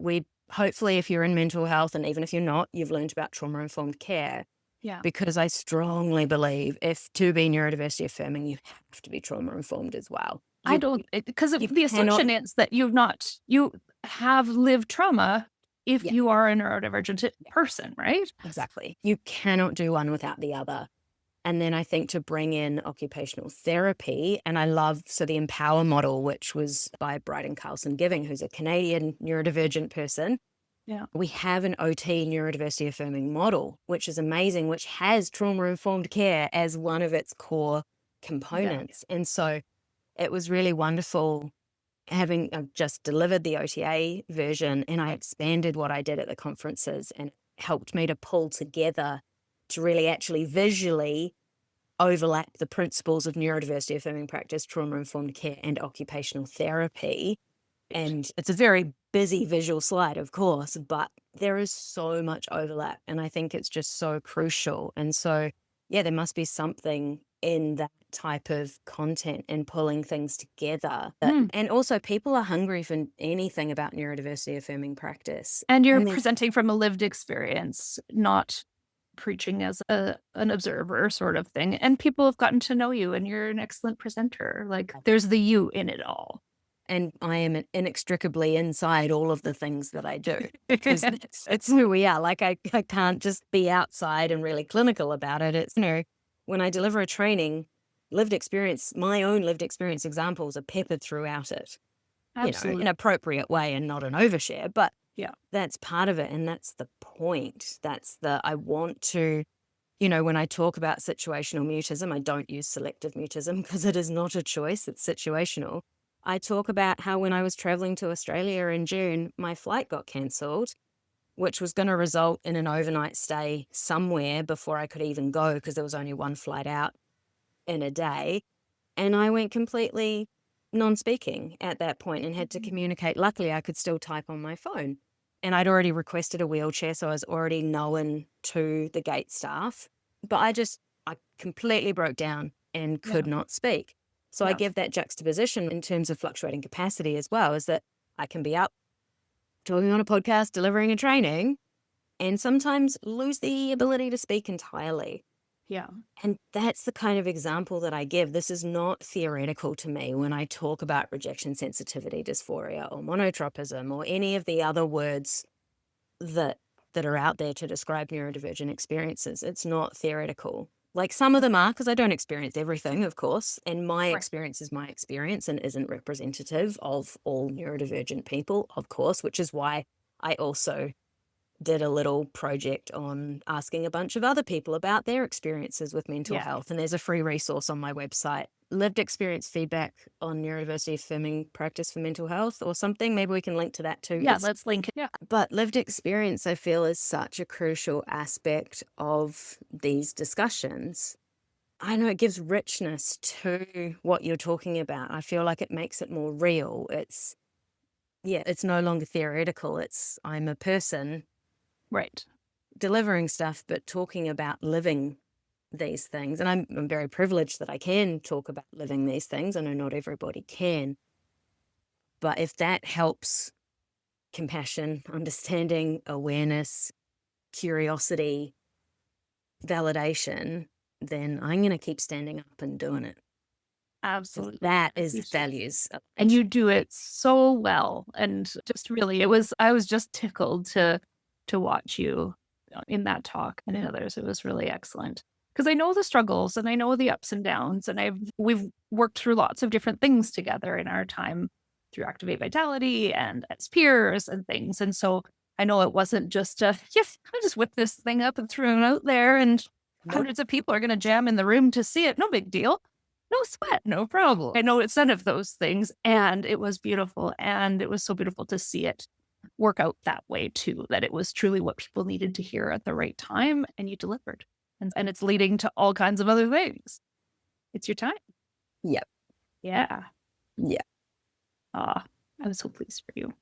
hopefully if you're in mental health, and even if you're not, you've learned about trauma-informed care. Yeah. Because I strongly believe if to be neurodiversity affirming, you have to be trauma-informed as well. Because the assumption is that you have lived trauma if you are a neurodivergent person, right? Exactly. You cannot do one without the other. And then I think to bring in occupational therapy, and I love, so the Empower model, which was by Bryden Carlson Giving, who's a Canadian neurodivergent person. Yeah. We have an OT, neurodiversity affirming model, which is amazing, which has trauma-informed care as one of its core components. And so it was really wonderful having just delivered the OTA version, and I expanded what I did at the conferences, and it helped me to pull together to really actually visually overlap the principles of neurodiversity affirming practice, trauma-informed care, and occupational therapy. And it's a very busy visual slide, of course, but there is so much overlap, and I think it's just so crucial. And so, yeah, there must be something in that type of content and pulling things together. And also, people are hungry for anything about neurodiversity affirming practice. And you're presenting from a lived experience, not preaching as an observer sort of thing. And people have gotten to know you, and you're an excellent presenter. Like, there's the you in it all. And I am inextricably inside all of the things that I do. Because it's who we are. Like, I can't just be outside and really clinical about it. It's, when I deliver a training, lived experience, my own lived experience examples are peppered throughout it. Absolutely. In an appropriate way and not an overshare. But yeah, that's part of it. And that's the point. I want to, when I talk about situational mutism, I don't use selective mutism because it is not a choice. It's situational. I talk about how when I was traveling to Australia in June, my flight got cancelled, which was going to result in an overnight stay somewhere before I could even go because there was only one flight out in a day. And I went completely non-speaking at that point and had to communicate. Luckily, I could still type on my phone. And I'd already requested a wheelchair, so I was already known to the gate staff. But I completely broke down and could not speak. So I give that juxtaposition in terms of fluctuating capacity as well, is that I can be up talking on a podcast, delivering a training, and sometimes lose the ability to speak entirely. Yeah. And that's the kind of example that I give. This is not theoretical to me when I talk about rejection sensitivity dysphoria or monotropism or any of the other words that are out there to describe neurodivergent experiences. It's not theoretical. Like, some of them are, because I don't experience everything, of course, and my experience is my experience and isn't representative of all neurodivergent people, of course, which is why I also did a little project on asking a bunch of other people about their experiences with mental health. And there's a free resource on my website, lived experience feedback on neurodiversity affirming practice for mental health or something. Maybe we can link to that too. Yeah, let's link it. Yeah. But lived experience, I feel, is such a crucial aspect of these discussions. I know it gives richness to what you're talking about. I feel like it makes it more real. It's no longer theoretical. I'm a person delivering stuff, but talking about living these things. And I'm very privileged that I can talk about living these things. I know not everybody can. But if that helps compassion, understanding, awareness, curiosity, validation, then I'm going to keep standing up and doing it. Absolutely. That is values. And you do it so well. And just really, I was just tickled to watch you in that talk and in others. It was really excellent. Because I know the struggles and I know the ups and downs, and we've worked through lots of different things together in our time through Activate Vitality and as peers and things. And so I know it wasn't just I just whipped this thing up and threw it out there, and hundreds of people are going to jam in the room to see it. No big deal. No sweat, no problem. I know it's none of those things. And it was beautiful. And it was so beautiful to see it work out that way too, that it was truly what people needed to hear at the right time, and you delivered. And it's leading to all kinds of other things. It's your time. Yep. Yeah. Yeah. I was so pleased for you.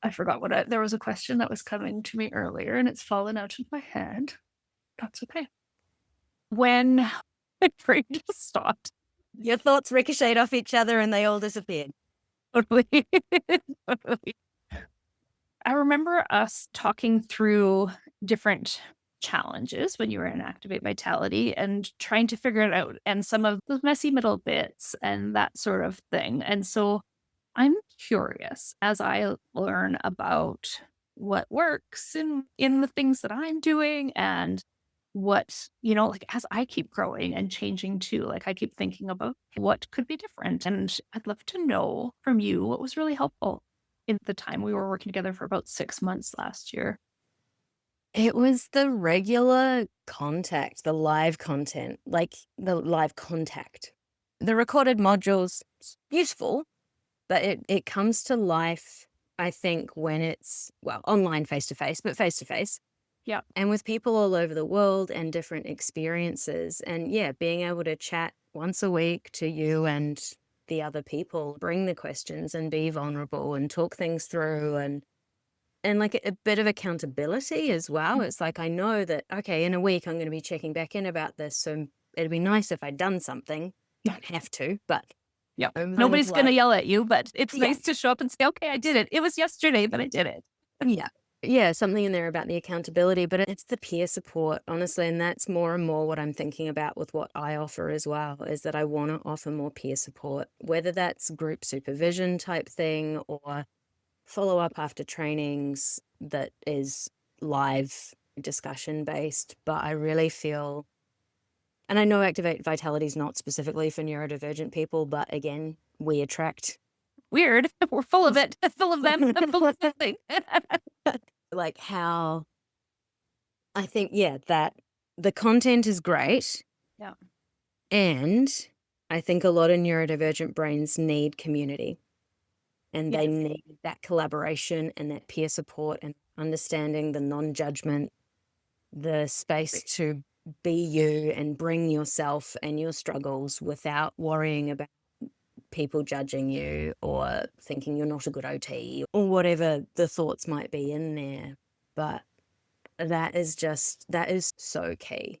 I forgot there was a question that was coming to me earlier, and it's fallen out of my head. That's okay. When my brain just stopped. Your thoughts ricocheted off each other and they all disappeared. Totally. Totally. I remember us talking through different challenges when you were in Activate Vitality and trying to figure it out, and some of the messy middle bits and that sort of thing. And so I'm curious, as I learn about what works in the things that I'm doing and what, like as I keep growing and changing too, like I keep thinking about what could be different. And I'd love to know from you what was really helpful in the time we were working together for about 6 months last year. It was the regular contact, the live content, like the live contact. The recorded modules, useful, but it comes to life, I think, when it's, well, online face-to-face, but face-to-face. Yeah. And with people all over the world and different experiences. And yeah, being able to chat once a week to you and the other people, bring the questions and be vulnerable and talk things through and like a bit of accountability as well. It's like, I know that, okay, in a week I'm going to be checking back in about this. So it'd be nice if I'd done something. Don't have to, but Yeah. I'm kind Nobody's of going to like, yell at you, but it's yeah, nice to show up and say, okay, I did it. It was yesterday, but I did it. yeah. Yeah, something in there about the accountability, but it's the peer support, honestly. And that's more and more what I'm thinking about with what I offer as well, is that I want to offer more peer support, whether that's group supervision type thing or follow up after trainings that is live discussion based. But I really feel, and I know Activate Vitality is not specifically for neurodivergent people, but again, we attract Weird. We're full of it, full of them, full of nothing. like how I think, yeah, that the content is great. Yeah. And I think a lot of neurodivergent brains need community and Yeah. they need that collaboration and that peer support and understanding the non-judgment, the space to be you and bring yourself and your struggles without worrying about people judging you or thinking you're not a good OT or whatever the thoughts might be in there. But that is so key.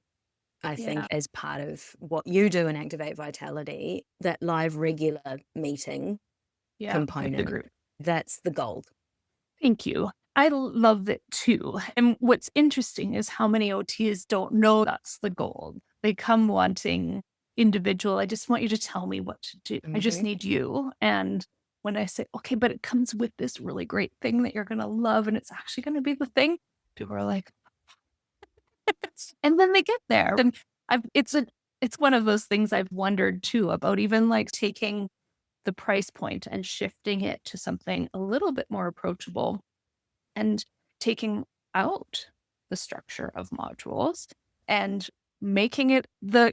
I think Yeah. as part of what you do in Activate Vitality, that live regular meeting Yeah. With the component, group. that's the gold. Thank you. I love it too. And what's interesting is how many OTs don't know that's the goal. They come wanting individual. I just want you to tell me what to do. I just Mm-hmm. need you. And when I say, okay, but it comes with this really great thing that you're going to love and it's actually going to be the thing, people are like, and then they get there. And it's one of those things I've wondered too about even like taking the price point and shifting it to something a little bit more approachable and taking out the structure of modules and making it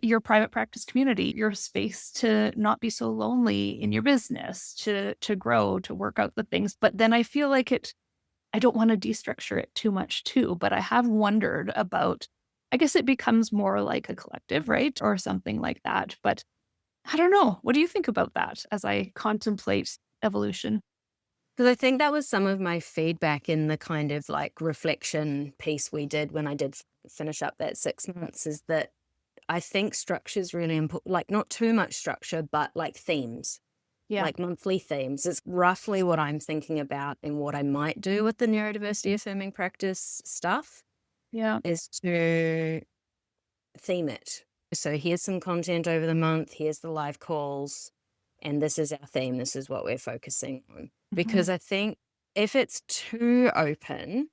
your private practice community, your space to not be so lonely in your business, to grow, to work out the things. But then I feel like I don't want to destructure it too much too, but I have wondered about, I guess it becomes more like a collective, right? Or something like that. But I don't know. What do you think about that as I contemplate evolution? Because I think that was some of my feedback in the kind of like reflection piece we did when I did finish up that 6 months, is that I think structure is really important, like not too much structure, but like themes, Yeah. like monthly themes. It's roughly what I'm thinking about and what I might do with the neurodiversity affirming practice stuff Yeah. is to theme it. So here's some content over the month, here's the live calls, and this is our theme, this is what we're focusing on. Because I think if it's too open,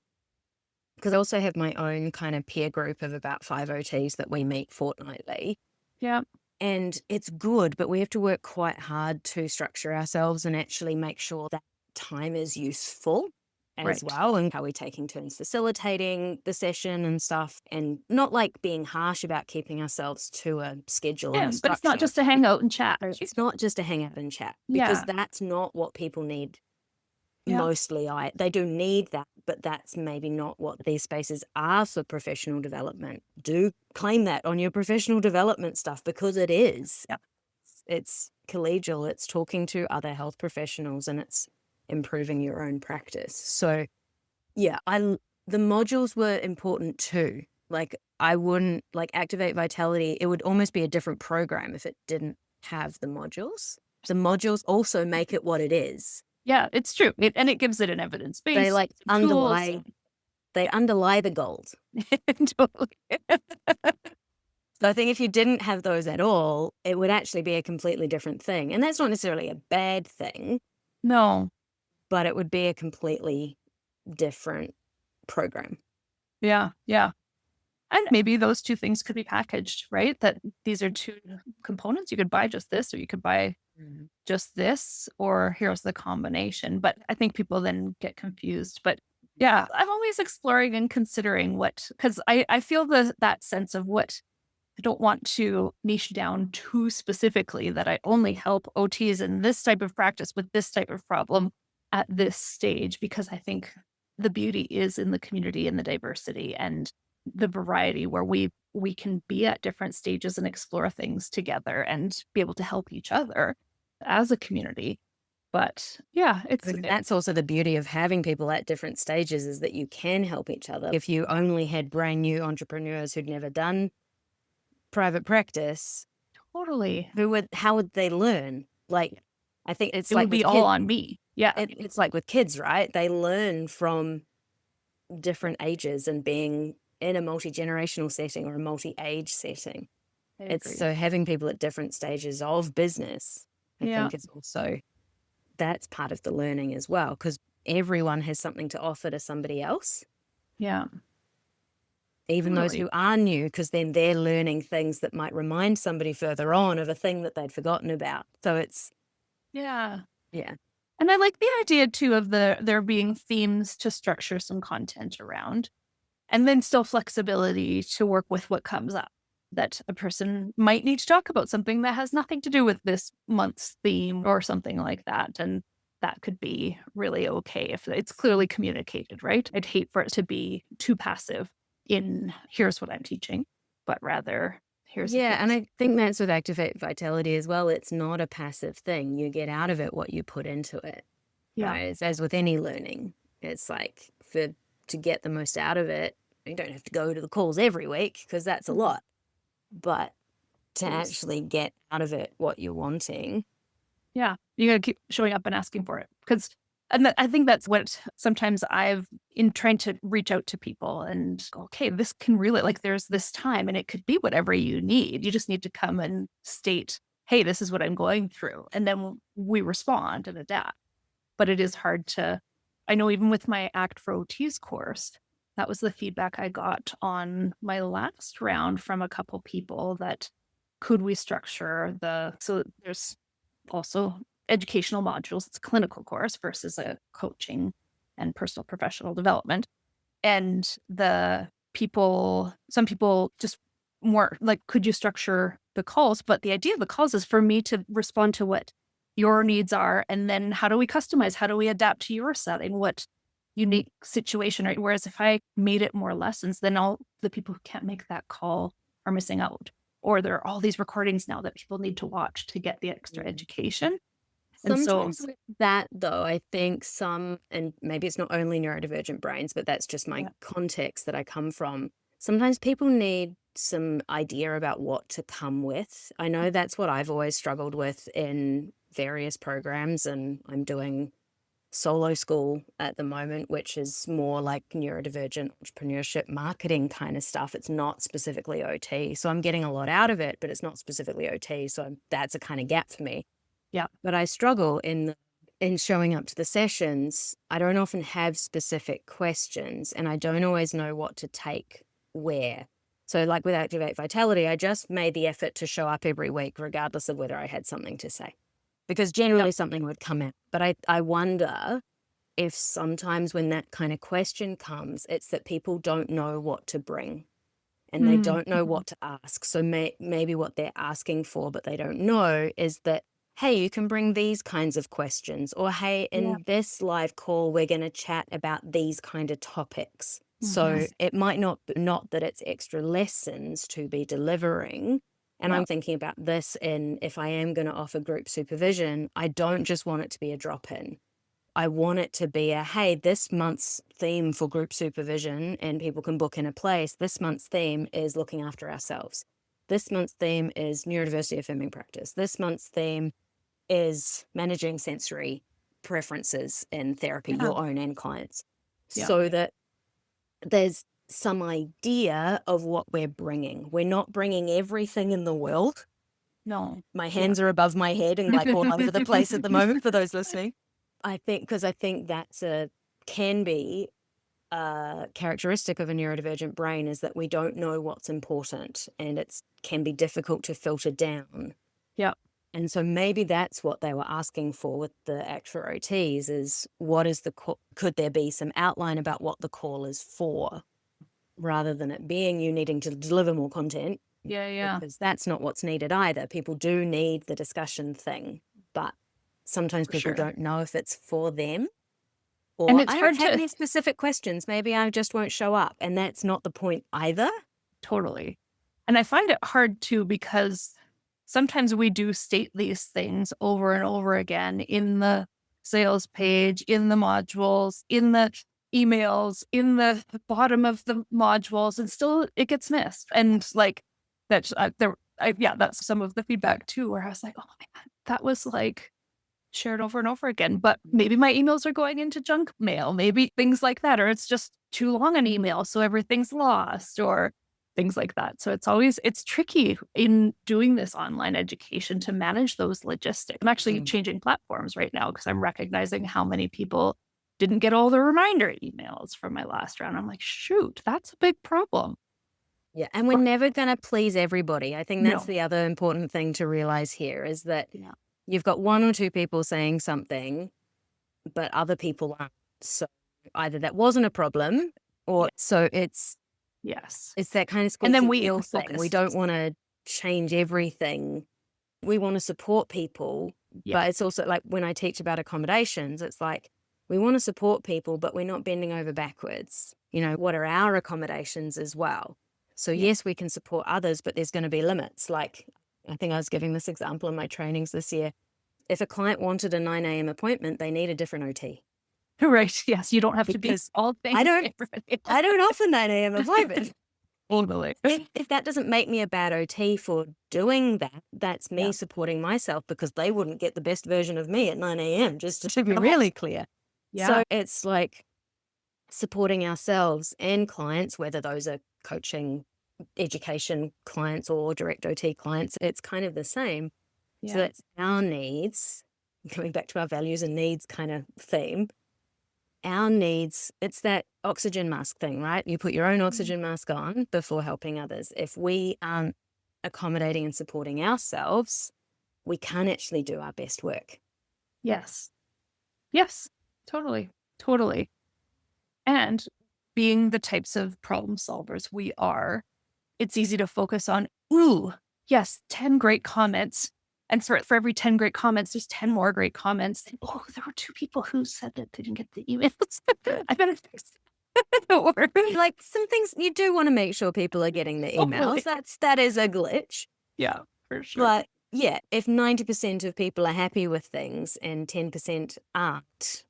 because I also have my own kind of peer group of about 5 OTs that we meet fortnightly, Yeah. and it's good, but we have to work quite hard to structure ourselves and actually make sure that time is useful as Right. well, and how we're taking turns facilitating the session and stuff, and not like being harsh about keeping ourselves to a schedule and Yeah. a But it's not structure. just to hang out and chat. It's not just a hang out and chat, because Yeah. that's not what people need. Yeah. Mostly they do need that, but that's maybe not what these spaces are for professional development. Do claim that on your professional development stuff, because it is. Yeah. It's collegial, it's talking to other health professionals, and it's improving your own practice. So yeah, the modules were important too. Like I wouldn't like Activate Vitality, it would almost be a different program if it didn't have the modules. The modules also make it what it is. Yeah, it's true. And it gives it an evidence base. They like Tools. underlie the gold. Totally. So I think if you didn't have those at all, it would actually be a completely different thing. And that's not necessarily a bad thing, No. but it would be a completely different program. Yeah. Yeah. And maybe those two things could be packaged, right? That these are two components. You could buy just this, or you could buy Mm. just this, or here's the combination. But I think people then get confused. But yeah, I'm always exploring and considering because I feel that sense of what I don't want to niche down too specifically, that I only help OTs in this type of practice with this type of problem at this stage, because I think the beauty is in the community and the diversity and the variety where we can be at different stages and explore things together and be able to help each other as a community. But yeah, I think that's also the beauty of having people at different stages, is that you can help each other. If you only had brand new entrepreneurs who'd never done private practice, totally, how would they learn? Like, I think it's it like would be with all kids, on me. Yeah. it's like with kids, right? They learn from different ages and being in a multi-generational setting or a multi-age setting. I It's agree. so having people at different stages of business, I Yeah. think is also, that's part of the learning as well, because everyone has something to offer to somebody else, Yeah. even those Totally. who are new, because then they're learning things that might remind somebody further on of a thing that they'd forgotten about. So it's, Yeah. yeah. And I like the idea too of there being themes to structure some content around, and then still flexibility to work with what comes up. That a person might need to talk about something that has nothing to do with this month's theme or something like that. And that could be really okay if it's clearly communicated, right? I'd hate for it to be too passive in here's what I'm teaching, but rather here's a Yeah, and piece. I think that's with Activate Vitality as well. It's not a passive thing. You get out of it what you put into it, Yeah. right? It's as with any learning. It's like, to get the most out of it, you don't have to go to the calls every week, because that's a lot. But to actually get out of it what you're wanting. Yeah, you gotta keep showing up and asking for it, because I think that's what sometimes I've in trying to reach out to people and go, okay, this can really, like, there's this time and it could be whatever you need. You just need to come and state, hey, this is what I'm going through. And then we respond and adapt. But it is hard to, I know even with my Act for OTs course, that was the feedback I got on my last round from a couple people, that could we structure so there's also educational modules. It's a clinical course versus a coaching and personal professional development. And some people just more like, could you structure the calls? But the idea of the calls is for me to respond to what your needs are. And then how do we customize? How do we adapt to your setting? What unique situation, right? Whereas if I made it more lessons, then all the people who can't make that call are missing out. Or there are all these recordings now that people need to watch to get the extra education. And so, Sometimes with that, though, I think and maybe it's not only neurodivergent brains, but that's just my context that I come from. Sometimes people need some idea about what to come with. I know that's what I've always struggled with in various programs, and I'm doing solo school at the moment, which is more like neurodivergent entrepreneurship marketing kind of stuff. It's not specifically OT. So I'm getting a lot out of it, but it's not specifically OT. So that's a kind of gap for me. yeah, But I struggle in showing up to the sessions. I don't often have specific questions, and I don't always know what to take where. So like with Activate Vitality, I just made the effort to show up every week, regardless of whether I had something to say, because generally something would come out. But I wonder if sometimes when that kind of question comes, it's that people don't know what to bring and they don't know what to ask. So maybe what they're asking for, but they don't know, is that, hey, you can bring these kinds of questions, or hey, in this live call, we're going to chat about these kind of topics. So it might not that it's extra lessons to be delivering. And I'm thinking about this if I am going to offer group supervision, I don't just want it to be a drop-in. I want it to be hey, this month's theme for group supervision, and people can book in a place. This month's theme is looking after ourselves. This month's theme is neurodiversity affirming practice. This month's theme is managing sensory preferences in therapy, your own and clients, so that there's some idea of what we're bringing. We're not bringing everything in the world. no. My hands are above my head and like all over the place at the moment for those listening. I think, because I think that's can be a characteristic of a neurodivergent brain is that we don't know what's important, and it can be difficult to filter down. Yeah. And so maybe that's what they were asking for with the Act for OTs is what is the could there be some outline about what the call is for, rather than it being you needing to deliver more content. Yeah. Because that's not what's needed either. People do need the discussion thing, but sometimes For people sure. don't know if it's for them. And Or it's I hard don't have to any specific questions. Maybe I just won't show up. And that's not the point either. totally. And I find it hard too, because sometimes we do state these things over and over again in the sales page, in the modules, in the emails, in the bottom of the modules, and still it gets missed. And like that's that's some of the feedback too, where I was like, oh my God, that was like shared over and over again. But maybe my emails are going into junk mail, maybe things like that, or it's just too long an email, so everything's lost, or things like that. So it's tricky in doing this online education to manage those logistics. I'm actually changing platforms right now because I'm recognizing how many people didn't get all the reminder emails from my last round. I'm like, shoot, that's a big problem. Yeah. And we're never going to please everybody. I think that's No. the other important thing to realize here is that you've got one or two people saying something, but other people aren't. So either that wasn't a problem or so it's that kind of And then squeaky we wheel thing. focus. We don't want to change everything. We want to support people, but it's also like when I teach about accommodations, it's like we want to support people, but we're not bending over backwards. What are our accommodations as well? So yes, we can support others, but there's going to be limits. Like I think I was giving this example in my trainings this year. If a client wanted a 9 a.m. appointment, they need a different OT. Right. Yes. You don't have to be all things. I don't offer 9 a.m. appointments. Totally. If that doesn't make me a bad OT for doing that, that's me supporting myself because they wouldn't get the best version of me at 9 a.m., just to be really clear. Yeah. So it's like supporting ourselves and clients, whether those are coaching, education clients or direct OT clients, it's kind of the same. So that's our needs, going back to our values and needs kind of theme. Our needs, it's that oxygen mask thing, right? You put your own oxygen mask on before helping others. If we aren't accommodating and supporting ourselves, we can't actually do our best work. Yes. Totally. And being the types of problem solvers we are, it's easy to focus on, 10 great comments. And for every 10 great comments, there's 10 more great comments. And, there were 2 people who said that they didn't get the emails. I better fix it. Like some things you do want to make sure people are getting the emails. That is a glitch. Yeah, for sure. But yeah, if 90% of people are happy with things and 10% aren't,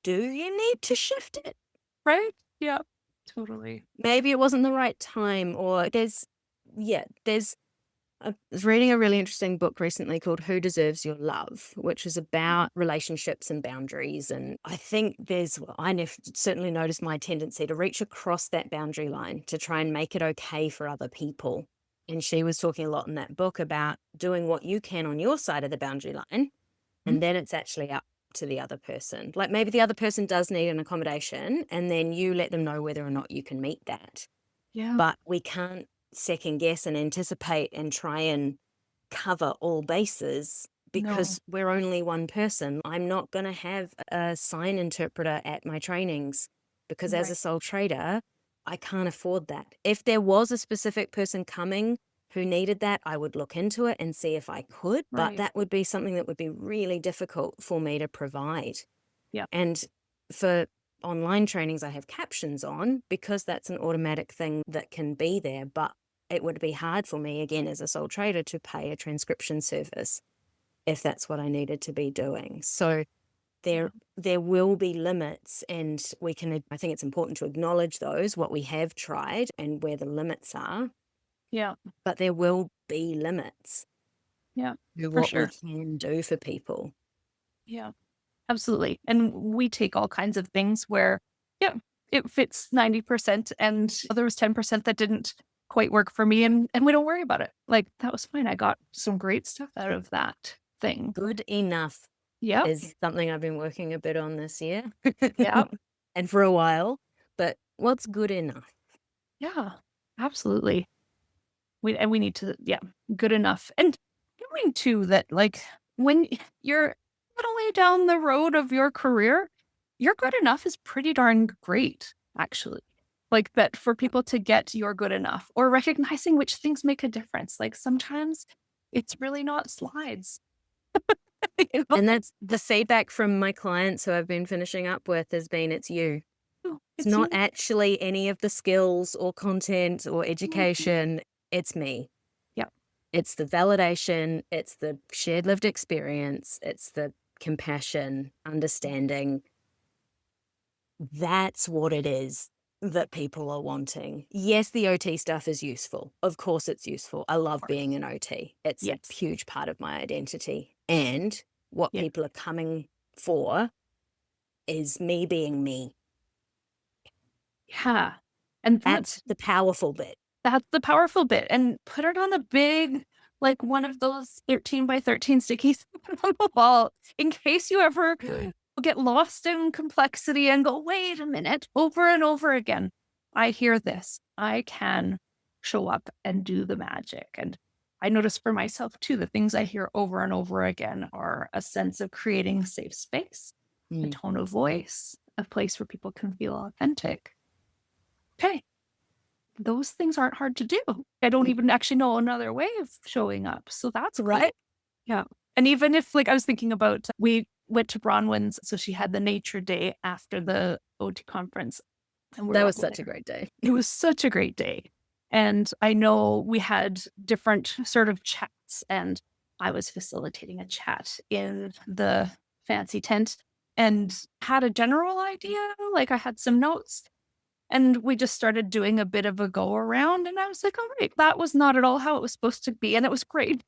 do you need to shift it? Right? Yeah, totally. Maybe it wasn't the right time, or I was reading a really interesting book recently called Who Deserves Your Love, which is about relationships and boundaries. And I think I've certainly noticed my tendency to reach across that boundary line to try and make it okay for other people. And she was talking a lot in that book about doing what you can on your side of the boundary line. And then it's actually up to the other person. Like maybe the other person does need an accommodation and then you let them know whether or not you can meet that. Yeah. But we can't second guess and anticipate and try and cover all bases because we're only one person. I'm not going to have a sign interpreter at my trainings because as a sole trader, I can't afford that. If there was a specific person coming who needed that, I would look into it and see if I could, but that would be something that would be really difficult for me to provide. Yeah. And for online trainings, I have captions on because that's an automatic thing that can be there, but it would be hard for me, again, as a sole trader, to pay a transcription service if that's what I needed to be doing. So there will be limits, and I think it's important to acknowledge those, what we have tried and where the limits are. Yeah. But there will be limits. Yeah. To what we can do for people. Yeah. Absolutely. And we take all kinds of things where, it fits 90% and there was 10% that didn't quite work for me. And we don't worry about it. Like, that was fine. I got some great stuff out of that thing. Good enough Yeah. is something I've been working a bit on this year. Yeah. and for a while, but what's good enough? Yeah, absolutely. We need to, yeah, good enough. And knowing too that like when you're a little way down the road of your career, your good enough is pretty darn great, actually. Like that for people to get your good enough or recognizing which things make a difference. Like sometimes it's really not slides. You know? And that's the feedback from my clients who I've been finishing up with has been, "It's you." It's It's not you. actually any of the skills or content or Mhm. education, it's me. Yeah. It's the validation, it's the shared lived experience, it's the compassion, understanding. That's what it is that people are wanting. Yes, the OT stuff is useful. Of course, it's useful. I Of love course. being an OT. It's a Yes. huge part of my identity. And what Yeah. people are coming for is me being me. Yeah. And That's the powerful bit. that's the powerful bit, and put it on a big, like, one of those 13 by 13 stickies on the wall in case you ever get lost in complexity and go, "Wait a minute," over and over again. I hear this. I can show up and do the magic, and I notice for myself too, the things I hear over and over again are a sense of creating safe space, a Mm. tone of voice, a place where people can feel authentic. Okay, those things aren't hard to do. I don't even actually know another way of showing up. So that's great. Right? Yeah. And even if like I was thinking about we went to Bronwyn's, so she had the nature day after the OT conference and we That were was all such a there. great day. It was such a great day. And I know we had different sort of chats and I was facilitating a chat in the fancy tent and had a general idea. Like I had some notes and we just started doing a bit of a go around, and I was like, "All right, that was not at all how it was supposed to be," and it was great.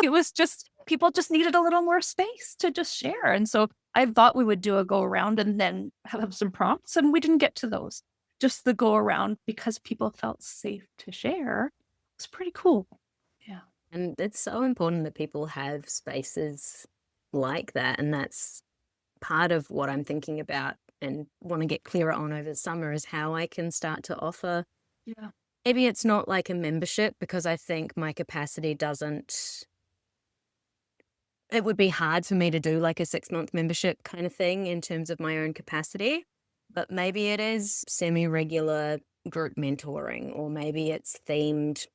It was just people just needed a little more space to just share, and so I thought we would do a go around and then have some prompts, and we didn't get to those. Just the go around because people felt safe to share. It's pretty cool. Yeah. And it's so important that people have spaces like that. And that's part of what I'm thinking about and want to get clearer on over the summer is how I can start to offer. Yeah. Maybe it's not like a membership because I think my capacity doesn't, it would be hard for me to do like a 6-month membership kind of thing in terms of my own capacity. But maybe it is semi regular group mentoring, or maybe it's themed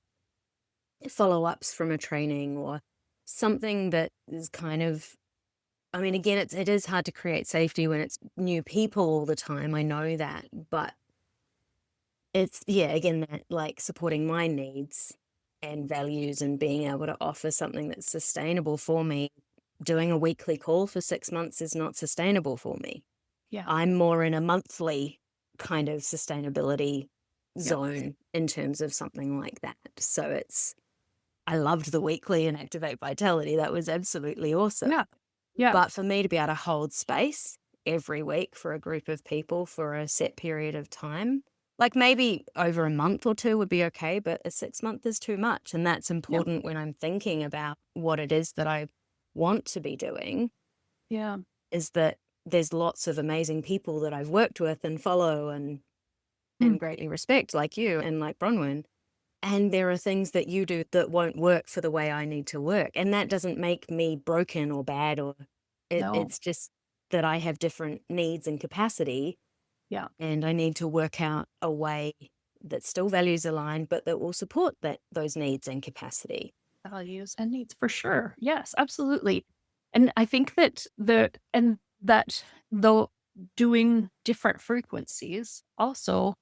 follow ups from a training or something that is kind of, I mean, again, it is hard to create safety when it's new people all the time. I know that, but it's, yeah, again, that like supporting my needs and values and being able to offer something that's sustainable for me. Doing a weekly call for 6 months is not sustainable for me. Yeah. I'm more in a monthly kind of sustainability Yeah. zone in terms of something like that. So it's, I loved the weekly and Activate Vitality. That was absolutely awesome. Yeah. Yeah. But for me to be able to hold space every week for a group of people for a set period of time, like maybe over a month or two would be okay, but a 6 month is too much. And that's Yeah. important when I'm thinking about what it is that I want to be doing, Yeah. is that there's lots of amazing people that I've worked with and follow Mm. and greatly respect, like you and like Bronwyn. And there are things that you do that won't work for the way I need to work. And that doesn't make me broken or bad, or No. it's just that I have different needs and capacity, Yeah. and I need to work out a way that still values align, but that will support those needs and capacity. Values and needs for sure. Yes, absolutely. And I think that that though doing different frequencies also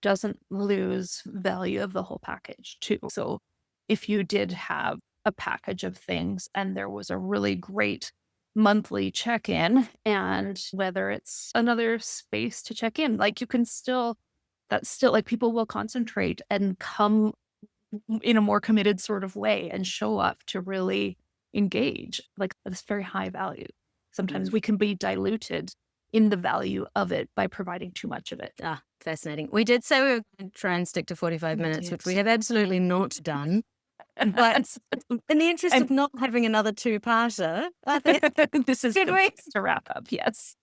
doesn't lose value of the whole package too. So if you did have a package of things and there was a really great monthly check-in and whether it's another space to check in, like you can still that's still like people will concentrate and come in a more committed sort of way and show up to really engage like this very high value. Sometimes Mm. we can be diluted in the value of it by providing too much of it. Ah, fascinating. We did say we were going to try and stick to 45 We minutes, did. which we have absolutely not done. But in the interest of And not having another two-parter, I think, this is should the we? place to wrap up. Yes.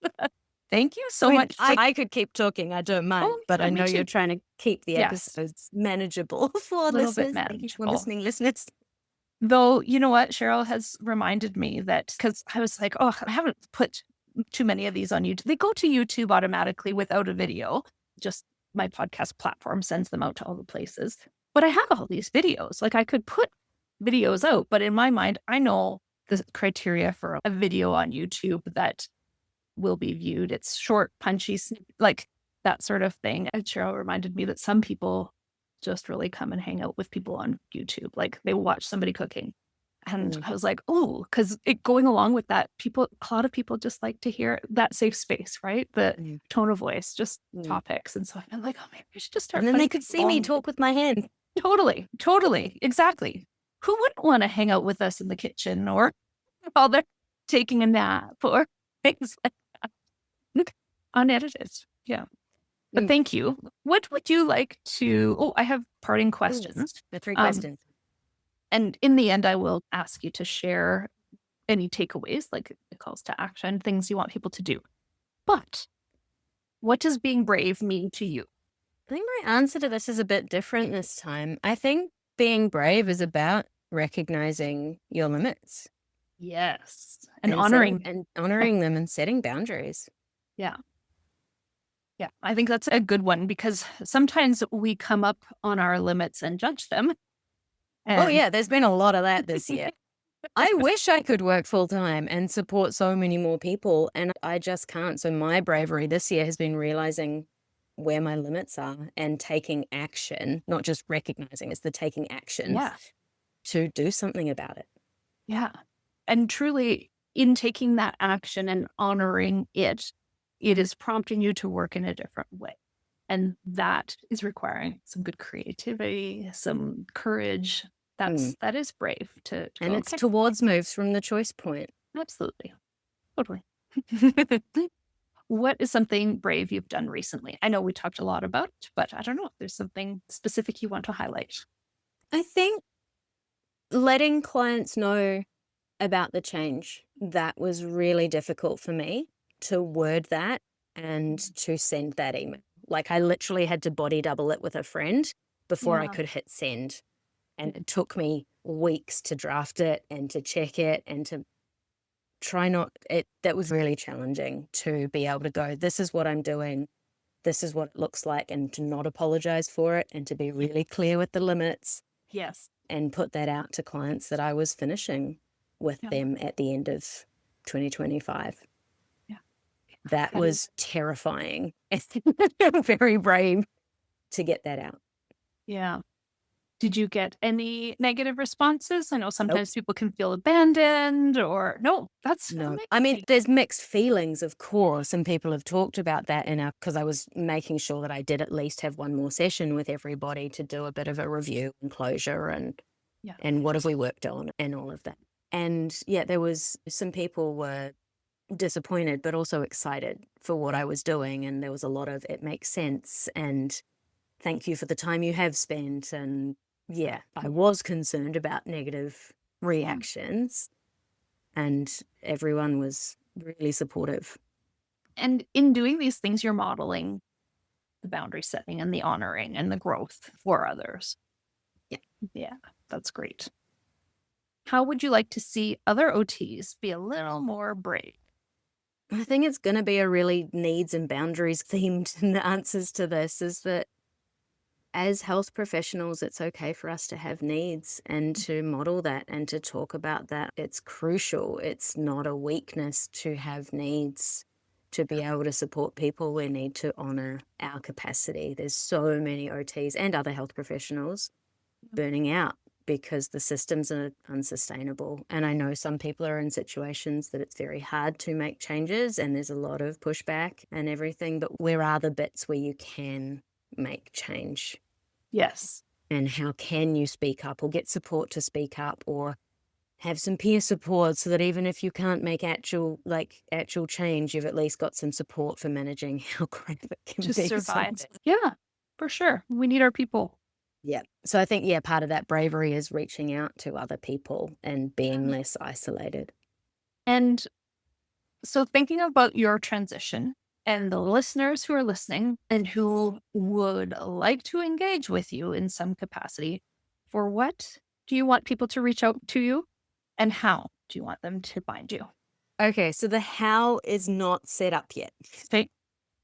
Thank you I so mean, much. I could keep talking, I don't mind, Oh, but yeah, I me know you're too. trying to keep the Yes, episodes manageable for a little bit listeners. Thank you for manageable. listening, listeners. Though, you know what? Cheryl has reminded me that because I was like, oh, I haven't put too many of these on YouTube. They go to YouTube automatically without a video. Just my podcast platform sends them out to all the places. But I have all these videos. Like I could put videos out, but in my mind, I know the criteria for a video on YouTube that will be viewed. It's short, punchy, like that sort of thing. And Cheryl reminded me that some people just really come and hang out with people on YouTube. Like they watch somebody cooking. And I was like, oh, because going along with that, a lot of people just like to hear that safe space, right? The Mm. tone of voice, just Mm. topics. And so I'm like, oh, maybe we should just start. And then they finding could see people me on- talk with my hand. Totally, totally, exactly. Who wouldn't want to hang out with us in the kitchen or while they're taking a nap or things like that? Unedited. Yeah. But Mm. thank you. What would you like to? Oh, I have parting Yes, questions. the 3 Um, questions. And in the end, I will ask you to share any takeaways, like the calls to action, things you want people to do. But what does being brave mean to you? I think my answer to this is a bit different this time. I think being brave is about recognizing your limits Yes. And and honoring. honoring them and setting boundaries. Yeah. Yeah. I think that's a good one because sometimes we come up on our limits and judge them. Oh And yeah, there's been a lot of that this year. I wish I could work full time and support so many more people, and I just can't. So my bravery this year has been realizing where my limits are and taking action, not just recognizing, it's the taking action yeah. to do something about it. Yeah. And truly, in taking that action and honoring it, it is prompting you to work in a different way. And that is requiring some good creativity, some courage. That is brave to And go, it's okay, towards moves from the choice point. absolutely. Totally. What is something brave you've done recently? I know we talked a lot about it, but I don't know if there's something specific you want to highlight. I think letting clients know about the change, that was really difficult for me to word that and to send that email. Like I literally had to body double it with a friend before I Yeah. could hit send. And it took me weeks to draft it and to check it and to try not it. That was really challenging to be able to go, this is what I'm doing. This is what it looks like, and to not apologize for it and to be really clear with the limits Yes. and put that out to clients that I was finishing with Yeah. them at the end of 2025. Yeah. That That was terrifying. Very brave to get that out. Yeah. Did you get any negative responses? I know Nope. sometimes people can feel abandoned or no, that's No. I mean, amazing. there's mixed feelings, of course, and people have talked about that in our, because I was making sure that I did at least have one more session with everybody to do a bit of a review and closure Yeah. and what have we worked on and all of that. And yeah, there was some people were disappointed, but also excited for what I was doing. And there was a lot of, it makes sense. And thank you for the time you have spent. And yeah, I was concerned about negative reactions, and everyone was really supportive. And in doing these things, you're modeling the boundary setting and the honoring and the growth for others. Yeah. Yeah, that's great. How would you like to see other OTs be a little more brave? I think it's going to be a really needs and boundaries themed in the answers to this, is that as health professionals, it's okay for us to have needs and to model that and to talk about that. It's crucial. It's not a weakness to have needs. To be able to support people, we need to honor our capacity. There's so many OTs and other health professionals burning out because the systems are unsustainable. And I know some people are in situations that it's very hard to make changes and there's a lot of pushback and everything, but where are the bits where you can make change? Yes. And how can you speak up or get support to speak up or have some peer support so that even if you can't make actual change, you've at least got some support for managing how crap it can To be. survive it. Yeah, for sure. We need our people. Yeah. So I think, yeah, part of that bravery is reaching out to other people and being less isolated. And so thinking about your transition And the listeners who are listening and who would like to engage with you in some capacity, for what do you want people to reach out to you? And how do you want them to find you? Okay, so the how is not set up yet. Okay.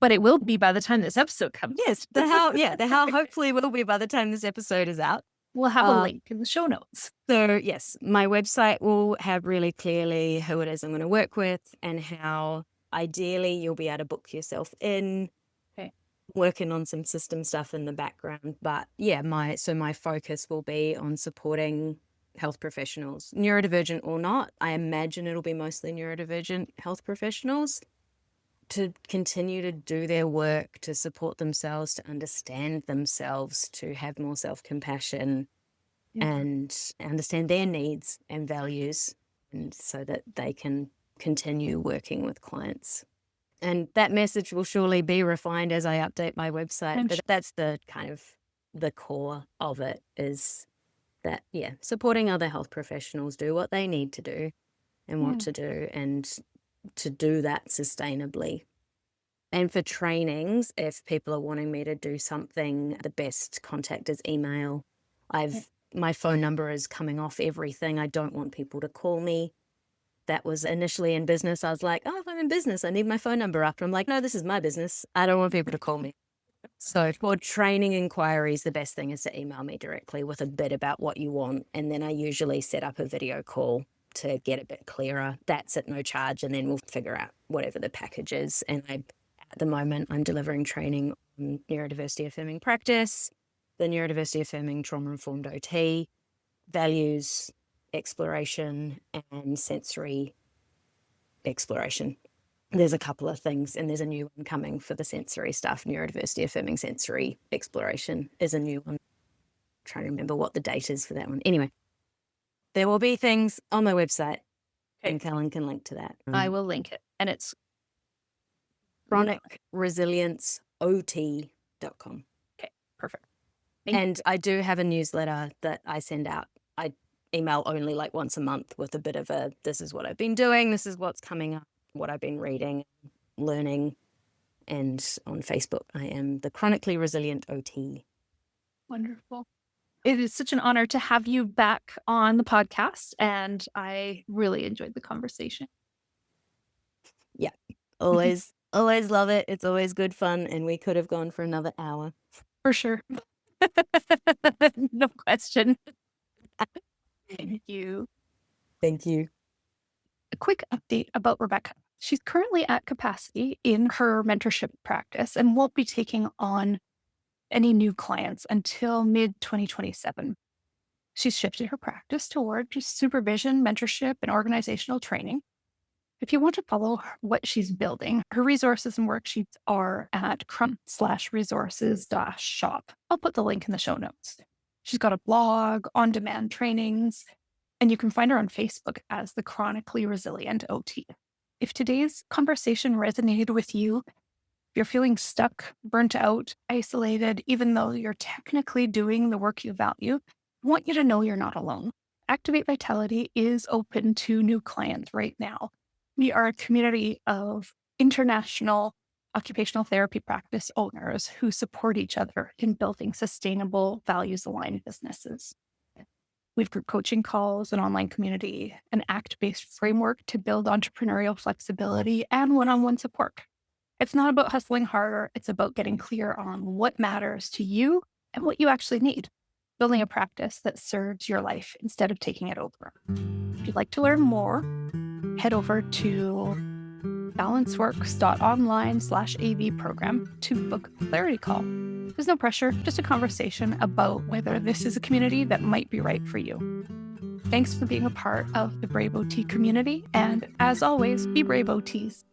But it will be by the time this episode comes. Yes, the how hopefully will be by the time this episode is out. We'll have a link in the show notes. So yes, my website will have really clearly who it is I'm going to work with and how ideally you'll be able to book yourself in. Okay. Working on some system stuff in the background. But yeah, my focus will be on supporting health professionals, neurodivergent or not. I imagine it'll be mostly neurodivergent health professionals to continue to do their work, to support themselves, to understand themselves, to have more self-compassion and understand their needs and values, and so that they can continue working with clients. And that message will surely be refined as I update my website. But that's the kind of the core of it, is that, supporting other health professionals do what they need to do and want to do, and to do that sustainably. And for trainings, if people are wanting me to do something, the best contact is email. My phone number is coming off everything. I don't want people to call me. That was initially in business. I was like, if I'm in business, I need my phone number up. And I'm like, no, this is my business. I don't want people to call me. So for training inquiries, the best thing is to email me directly with a bit about what you want. And then I usually set up a video call to get a bit clearer. That's at no charge. And then we'll figure out whatever the package is. And at the moment, I'm delivering training on neurodiversity affirming practice, the neurodiversity affirming trauma-informed OT, values exploration, and sensory exploration. There's a couple of things, and there's a new one coming for the sensory stuff. Neurodiversity affirming sensory exploration is a new one. I'm trying to remember what the date is for that one. Anyway, there will be things on my website, and Kellen can link to that. I will link it, and it's chronicresilienceot.com. Okay, perfect. And I do have a newsletter that I send out. I email only like once a month with a bit of this is what I've been doing, this is what's coming up, what I've been reading, learning. And on Facebook, I am the Chronically Resilient OT. Wonderful. It is such an honor to have you back on the podcast, and I really enjoyed the conversation. Yeah, always love it. It's always good fun, and we could have gone for another hour. For sure. No question. Thank you. Thank you. A quick update about Rebecca. She's currently at capacity in her mentorship practice and won't be taking on any new clients until mid-2027. She's shifted her practice toward just supervision, mentorship, and organizational training. If you want to follow what she's building, her resources and worksheets are at crumb/resources-shop. I'll put the link in the show notes. She's got a blog, on-demand trainings, and you can find her on Facebook as the Chronically Resilient OT. If today's conversation resonated with you, if you're feeling stuck, burnt out, isolated, even though you're technically doing the work you value, I want you to know you're not alone. Activate Vitality is open to new clients right now. We are a community of international occupational therapy practice owners who support each other in building sustainable, values-aligned businesses. We have group coaching calls, an online community, an ACT-based framework to build entrepreneurial flexibility, and one-on-one support. It's not about hustling harder. It's about getting clear on what matters to you and what you actually need. Building a practice that serves your life instead of taking it over. If you'd like to learn more, head over to balanceworks.online/AV program to book a clarity call. There's no pressure, just a conversation about whether this is a community that might be right for you. Thanks for being a part of the Brave OT community, and as always, be brave OTs.